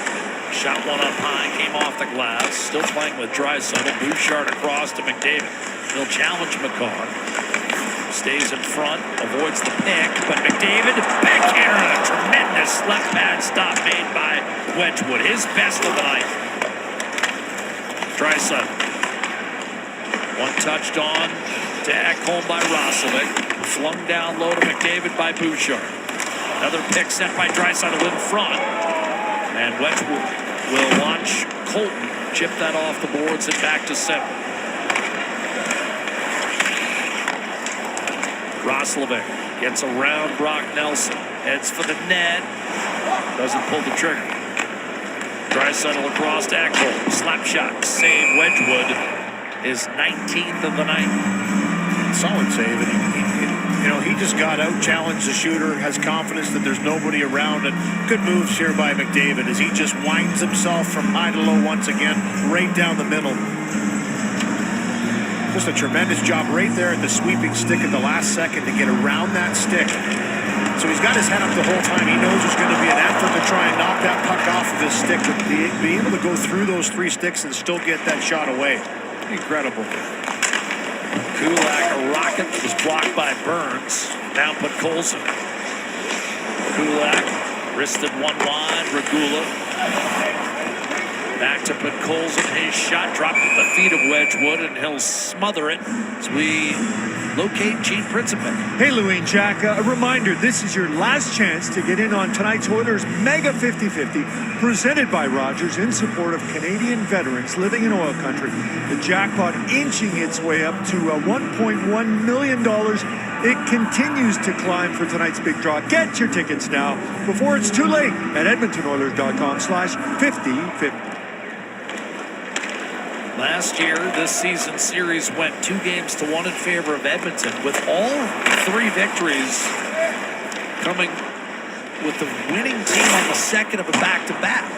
Shot one up high, came off the glass. Still playing with Draisaitl. Bouchard across to McDavid. He'll challenge Makar. Stays in front, avoids the pick, but McDavid backhander and a tremendous Nice left pad stop made by Wedgwood. His best of the night. Draisaitl. One touched on to Ekholm by Roslovic. Flung down low to McDavid by Bouchard. Another pick set by Draisaitl in front. And Wedgwood will watch Colton chip that off the boards and back to center. Roslovic gets around Brock Nelson. Heads for the net. Doesn't pull the trigger. Draisaitl across to Ekholm. Slap shot. Save Wedgwood. His 19th of the night. Solid save. And he just got out, challenged the shooter, has confidence that there's nobody around. And good moves here by McDavid as he just winds himself from high to low once again, right down the middle. Just a tremendous job right there at the sweeping stick at the last second to get around that stick. So he's got his head up the whole time. He knows there's going to be an effort to try and knock that puck off of his stick. But being able to go through those three sticks and still get that shot away. Incredible. Kulak, a rocket that was blocked by Burns. Now put Colson. Kulak, wristed one wide. Regula. Back to put Colson. His shot dropped at the feet of Wedgwood, and he'll smother it as we locate Gene Principe. Hey, Louie and Jack, a reminder, this is your last chance to get in on tonight's Oilers Mega 50-50, presented by Rogers in support of Canadian veterans living in oil country. The jackpot inching its way up to $1.1 million. It continues to climb for tonight's big draw. Get your tickets now before it's too late at edmontonoilers.com/5050. Last year, this season series went 2-1 in favor of Edmonton, with all three victories coming with the winning team on the second of a back-to-back.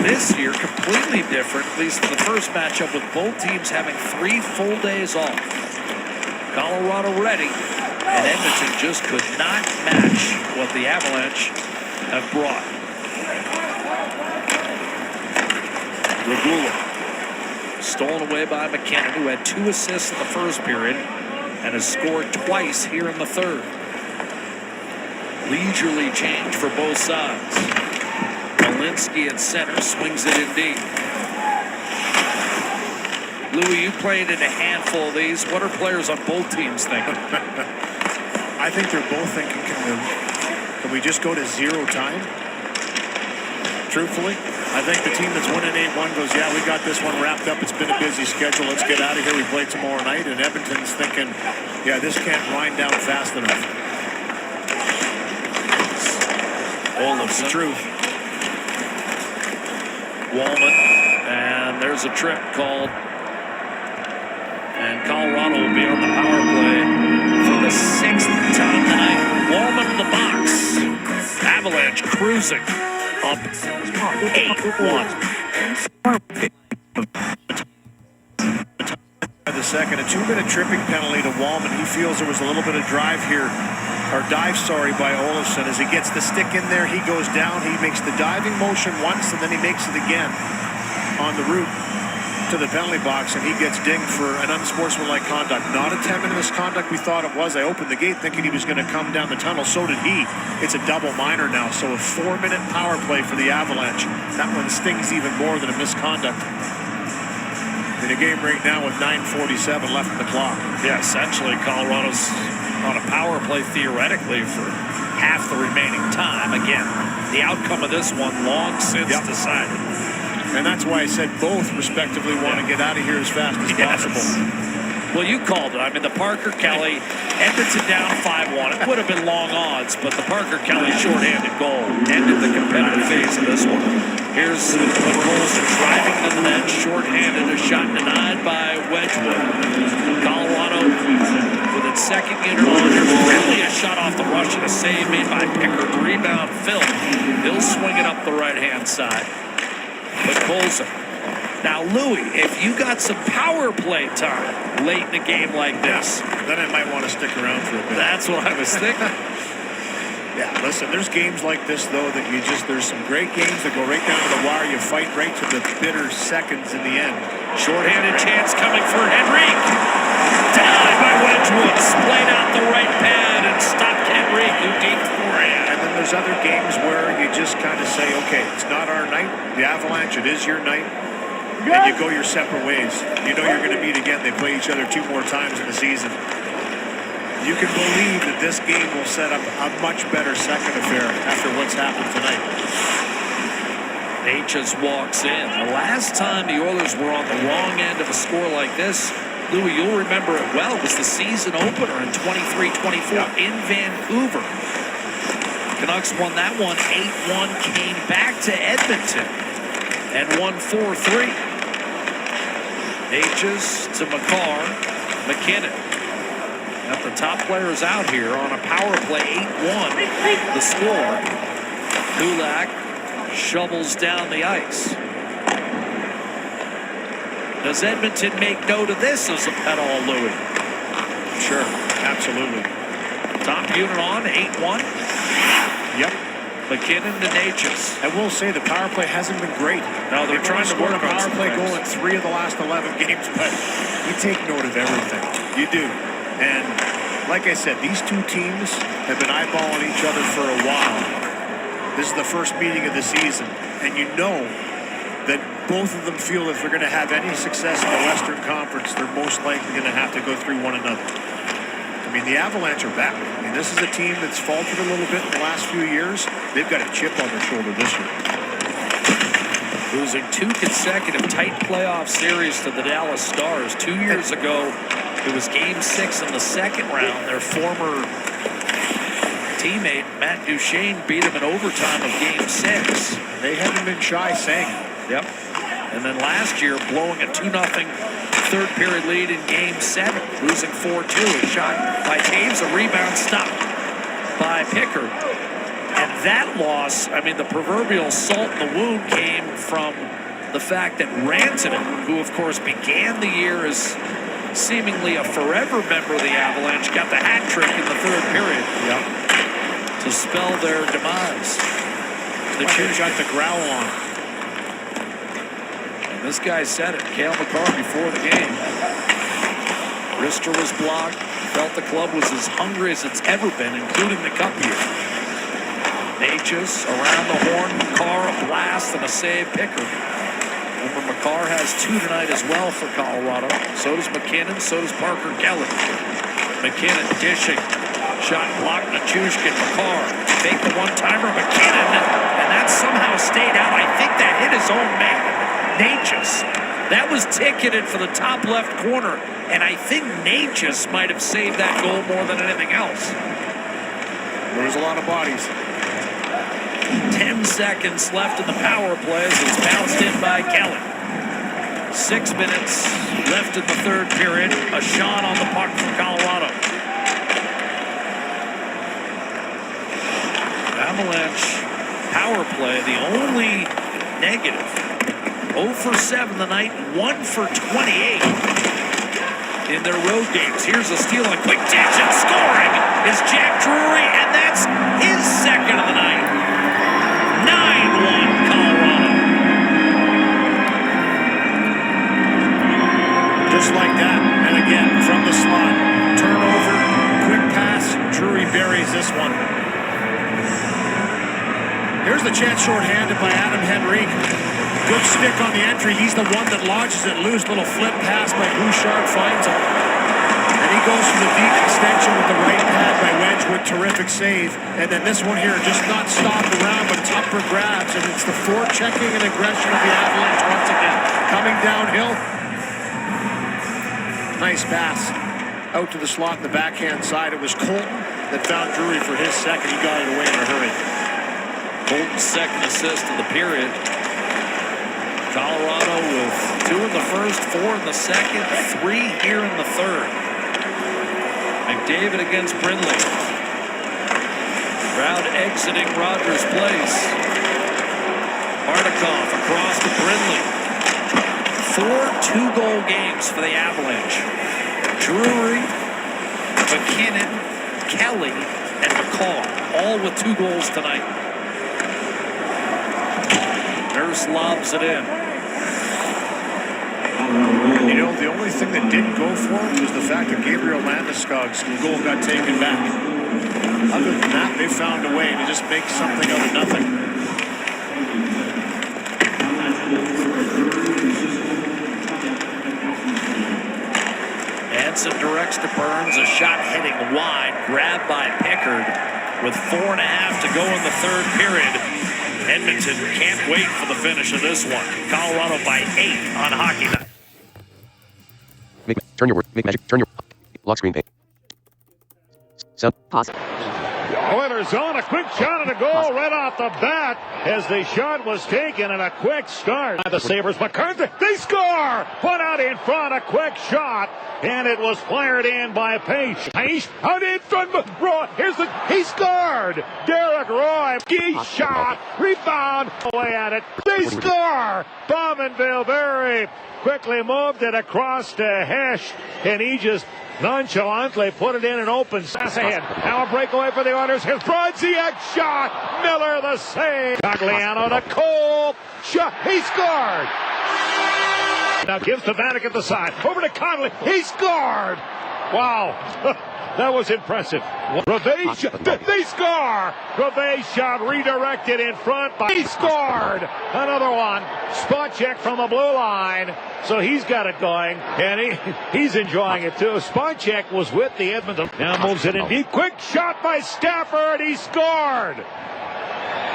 This year, completely different, at least in the first matchup, with both teams having 3 full days off. Colorado ready, and Edmonton just could not match what the Avalanche have brought. Regula, stolen away by McKinnon, who had 2 assists in the first period and has scored twice here in the third. Leisurely change for both sides. Malinsky at center swings it in deep. Louis, you played in a handful of these. What are players on both teams thinking? I think they're both thinking, can we just go to 0 time? Truthfully, I think the team that's winning 8-1 goes, yeah, we got this one wrapped up. It's been a busy schedule. Let's get out of here. We play tomorrow night. And Edmonton's thinking, yeah, this can't wind down fast enough. Olofsson. The truth. Wallman. And there's a trip called. And Colorado will be on the power play for the 6th time tonight. Wallman in the box. Avalanche cruising. Up 8-1. The second, a 2-minute tripping penalty to Wallman. He feels there was a little bit of dive here, by Olofsson. As he gets the stick in there, he goes down. He makes the diving motion once, and then he makes it again on the route to the penalty box, and he gets dinged for an unsportsmanlike conduct. Not a 10-minute misconduct we thought it was. I opened the gate thinking he was going to come down the tunnel. So did he. It's a double minor now, so a 4-minute power play for the Avalanche. That one stings even more than a misconduct. In a game right now with 9:47 left in the clock. Yeah, essentially Colorado's on a power play theoretically for half the remaining time. Again, the outcome of this one long since decided. And that's why I said both respectively want to get out of here as fast as possible. Well, you called it. I mean, the Parker Kelly, Edmonton down 5-1. It would have been long odds, but the Parker Kelly shorthanded goal ended the competitive phase of this one. Here's Colson driving to the net, shorthanded, a shot denied by Wedgwood. Colorado with its second unit on. There's really a shot off the rush and a save made by Pickard. Rebound Phil. He'll swing it up the right-hand side. But Colson. Now, Louis, if you got some power play time late in a game like this, then I might want to stick around for a bit. That's what I was thinking. Yeah, listen, there's games like this, though, that there's some great games that go right down to the wire. You fight right to the bitter seconds in the end. Shorthanded chance coming for Henrique. Denied by Wedgwood. Splayed out the right pad and stopped Henrique, who deep forehand. And the there's other games where you just kind of say, okay, it's not our night. The Avalanche, it is your night. And you go your separate ways. You know you're going to meet again. They play each other 2 more times in the season. You can believe that this game will set up a much better second affair after what's happened tonight. Natchez walks in. The last time the Oilers were on the wrong end of a score like this, Louis, you'll remember it well, was the season opener in 23-24 in Vancouver. Canucks won that one 8-1, came back to Edmonton and won 4-3. Natchez to McKinnon. Got the top players out here on a power play, 8-1. The score. Kulak shovels down the ice. Does Edmonton make note of this at all, Louis? Sure, absolutely. Top unit on, 8-1. Yep. McKinnon to Natchez. I will say the power play hasn't been great. No, they're trying to score work a on power play things. goal in 3 of the last 11 games, but you take note of everything. You do. And like I said, these two teams have been eyeballing each other for a while. This is the first meeting of the season, and you know that both of them feel if they're going to have any success in the Western Conference, they're most likely going to have to go through one another. I mean, the Avalanche are back. I mean, this is a team that's faltered a little bit in the last few years. They've got a chip on their shoulder this year. Losing 2 consecutive tight playoff series to the Dallas Stars. 2 years ago, it was Game 6 in the second round. Their former teammate, Matt Duchene, beat him in overtime of Game 6. They haven't been shy saying it. Yep. And then last year, blowing a 2-0 third period lead in Game 7, losing 4-2. A shot by Taves, a rebound stopped by Pickard. And that loss, I mean, the proverbial salt in the wound came from the fact that Rantanen, who of course began the year as seemingly a forever member of the Avalanche, got the hat trick in the third period. Yep. To spell their demise. The Chiefs got the growl on. And this guy said it, Cale Makar, before the game. Wrister was blocked. Felt the club was as hungry as it's ever been, including the cup year. Natchez around the horn. Makar, a blast and a save. Pickard. Remember, Makar has 2 tonight as well for Colorado. So does McKinnon. So does Parker Kelly. McKinnon dishing. Shot blocked. Nichushkin. Makar. Take the one-timer. McKinnon. And that somehow stayed out. I think that hit his own man. Natchez. That was ticketed for the top left corner. And I think Natchez might have saved that goal more than anything else. There was a lot of bodies. 10 seconds left in the power play as it's bounced in by Kelly. 6 minutes left in the third period. A shot on the puck from Colorado. Avalanche power play, the only negative. 0 for 7 tonight, 1 for 28 in their road games. Here's a steal on quick ditch, and scoring is Jack Drury, and that's his second of the night. 9-1 Colorado. Just like that. And again, from the slot. Turnover, quick pass. Drury buries this one. Here's the chance shorthanded by Adam Henrique. Good stick on the entry. He's the one that launches it loose. Little flip pass by Bouchard finds him. And he goes for the deep extension with the right pad by Wedgwood. Terrific save. And then this one here, just not stopped around, but Tupper grabs. And it's the forechecking and aggression of the Avalanche once again. Coming downhill. Nice pass. Out to the slot in the backhand side. It was Colton that found Drury for his second. He got it away in a hurry. Colton's second assist of the period. Colorado with 2 in the first, 4 in the second, 3 here in the third. McDavid against Brindley. Crowd exiting Rogers Place. Bartikov across to Brindley. 4 2-goal games for the Avalanche. Drury, McKinnon, Kelly, and Makar, all with 2 goals tonight. Nurse lobs it in. You know, the only thing that didn't go for him was the fact that Gabriel Landeskog's goal got taken back. Other than that, they found a way to just make something out of nothing. Hansen directs to Burns, a shot heading wide, grabbed by Pickard with 4.5 to go in the third period. Edmonton can't wait for the finish of this one. Colorado by 8 on hockey night. Make magic, turn your lock screen pane. Sound. Pause. Oilers on a quick shot and a goal right off the bat as the shot was taken and a quick start by the Sabres. McCarthy, they score! Put out in front, a quick shot, and it was fired in by Pace. Out in front, Roy, he scored! Derek Roy, key shot, rebound, away at it, they score! Bowmanville very quickly moved it across to Hesh, and he just nonchalantly put it in an open pass ahead. Now a breakaway for the Oilers. Here's Brodziak shot. Miller the save. Gagliano to Cole. Shot. He scored. Now gives to Vanek at the side. Over to Connolly. He scored. Wow. That was impressive. Reve shot. They score. Reve shot redirected in front. He scored. Another one. Spot check from the blue line. So he's got it going, and he's enjoying it too. Spot check was with the Edmonton. Now moves it in deep. Quick shot by Stafford. He scored.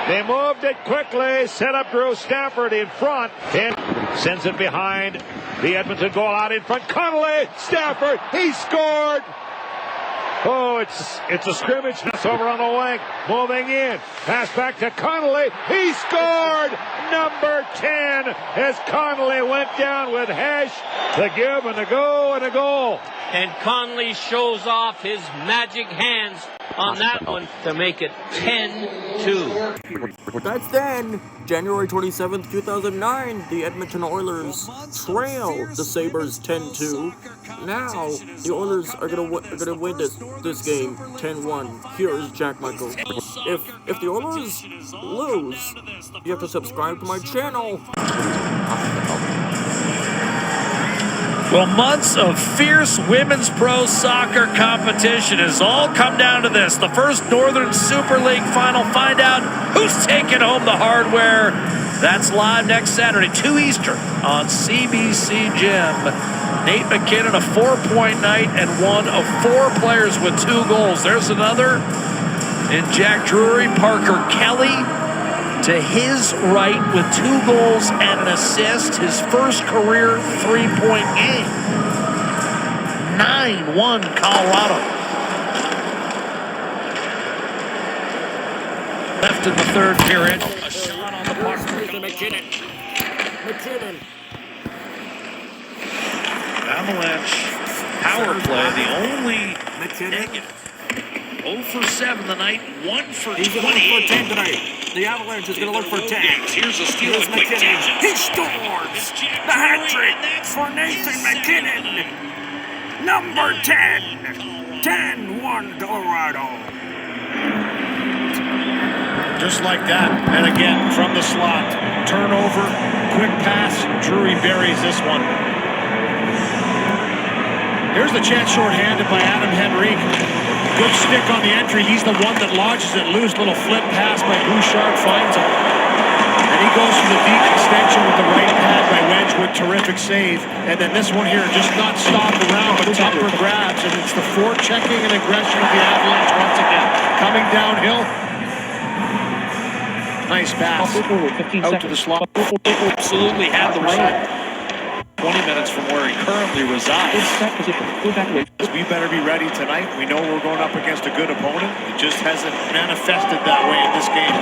They moved it quickly. Set up Drew Stafford in front and sends it behind the Edmonton goal out in front. Connolly. Stafford. He scored. Oh, it's a scrimmage. That's over on the wing. Moving in. Pass back to Connolly. He scored. Number 10 as Connolly went down with Hesh. The give and the go and a goal. And Connolly shows off his magic hands on that one to make it 10-2. That's then. January 27th, 2009, the Edmonton Oilers trail the Sabres 10-2. Now, the Oilers are gonna win this game 10-1. Here is Jack Michael. If the Oilers lose, you have to subscribe to my channel. Well, months of fierce women's pro soccer competition has all come down to this. The first Northern Super League final. Find out who's taking home the hardware. That's live next Saturday, 2 Eastern on CBC Gym. Nate McKinnon, a 4-point night, and one of 4 players with 2 goals. There's another in Jack Drury. Parker Kelly to his right with 2 goals and an assist. His first career 3-point game. 9-1 Colorado. Left in the third period. A shot on the puck. McKinnon. Avalanche power play, the only negative. 0 for 7 tonight, 1 for 28. He's going to look for 10 tonight. The Avalanche is going to look for 10. Here's a steal. Here's McKinnon. He scores! The hat trick for Nathan McKinnon. Number 10. 10-1 Colorado. Just like that. And again, from the slot. Turnover, quick pass. Drury buries this one. Here's the chance shorthanded by Adam Henrique. Good stick on the entry. He's the one that launches it loose. Little flip pass by Bouchard, finds him. And he goes for the deep extension with the right pad by Wedgwood. Terrific save. And then this one here, just not stopped around, but Tupper grabs. And it's the forechecking and aggression of the Avalanche once again. Coming downhill. Nice pass. Out to the slot. Absolutely had the right. 20 minutes from where he currently resides. We better be ready tonight. We know we're going up against a good opponent. It just hasn't manifested that way in this game.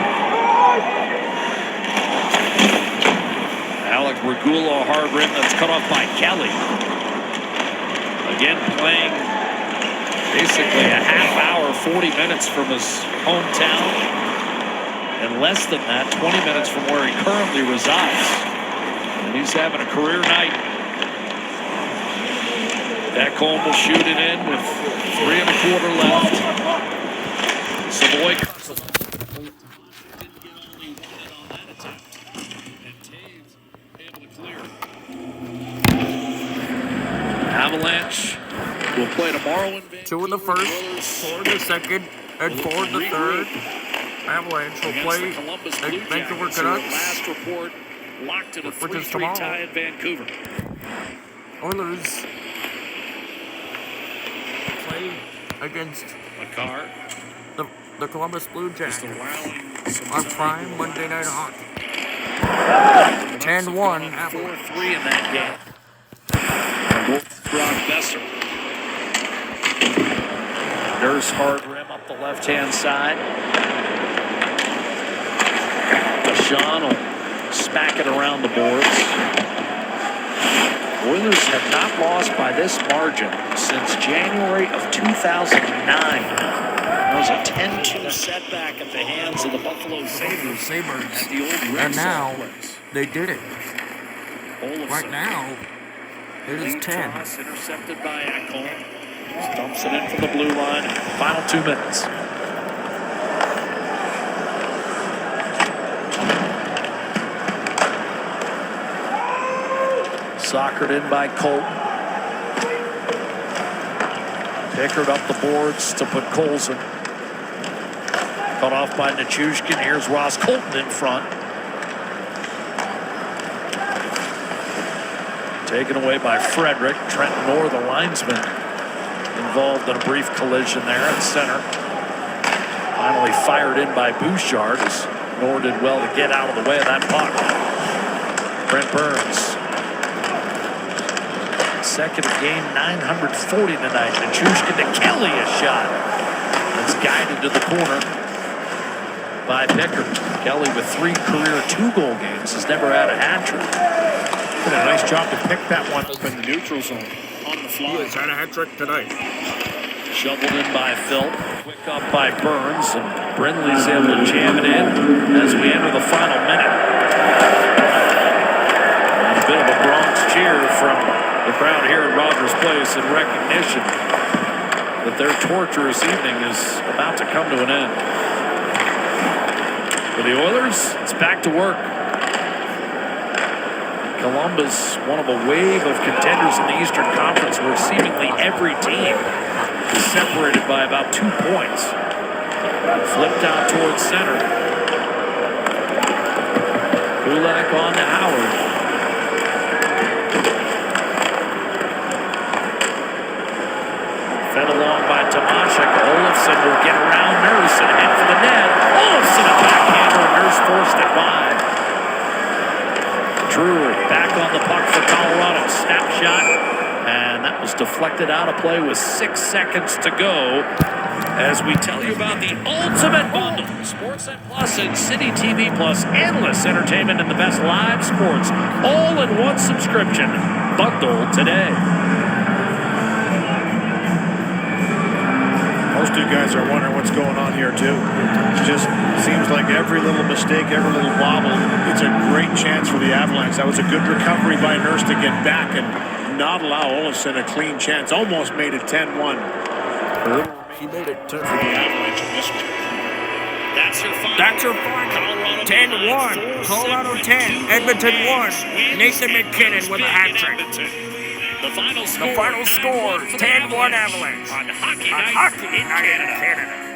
Alec Regula, hard rim that's cut off by Kelly. Again playing basically a half hour, 40 minutes from his hometown. And less than that, 20 minutes from where he currently resides. And he's having a career night. Ekholm will shoot it in with 3 1/4 left. Savoy. Avalanche will play tomorrow in Vancouver. 2 in the first, 4 in the second, And forward the third. Avalanche will play Vancouver Canucks. Last report locked in a 3-3 tie in Vancouver. Oilers play against the Columbus Blue Jackets on Prime Monday Night Hockey. 10-1. 4-3 in that game. Brock Besser. Nurse hard rim up the left-hand side. Deshaun will smack it around the boards. Oilers have not lost by this margin since January of 2009. There was a 10-2 setback at the hands of the Buffalo Sabres at the old And now, place. they did it. Right now, it is 10. Toss intercepted by Ekholm. Dumps it in from the blue line. Final 2 minutes. Soccered in by Colton. Pickard up the boards to put Colson. Cut off by Nichushkin. Here's Ross Colton in front. Taken away by Frederick. Trenton Moore, the linesman, involved in a brief collision there at center. Finally fired in by Bouchard, as Moore did well to get out of the way of that puck. Brent Burns. Second of game, 940 tonight. Nichushkin to Kelly, a shot that's guided to the corner by Pickard. Kelly with 3 career 2-goal games has never had a hat trick. Did a nice job to pick that one up in the neutral zone on the fly. He has had a hat trick tonight. Shoveled in by Phil. Quick up by Burns, and Brindley's able to jam it in as we enter the final minute. And a bit of a Bronx cheer from the crowd here at Rogers Place in recognition that their torturous evening is about to come to an end. For the Oilers, it's back to work. Columbus, one of a wave of contenders in the Eastern Conference where seemingly every team is separated by about 2 points. Flipped out towards center. Kulak on to Howard. Fed along by Tomashek. Olofsson will get around Nurse and head for the net. Olofsson a backhander. Nurse forced it wide. Drury back on the puck for Colorado. Snapshot. And that was deflected out of play with 6 seconds to go. As we tell you about the ultimate bundle. Sportsnet Plus and City TV Plus. Endless entertainment and the best live sports. All in one subscription. Bundle today. Most of you guys are wondering what's going on here too. It just seems like every little mistake, every little wobble, it's a great chance for the Avalanche. That was a good recovery by Nurse to get back and not allow Olofsson a clean chance. Almost made it 10-1. He made it 10 for the Avalanche in this one. That's your final. 10-1. Colorado 10. Edmonton 1. Nathan Mac Kinnen with a hat trick. The final score, 10-1 Avalanche. on Hockey Night in Canada.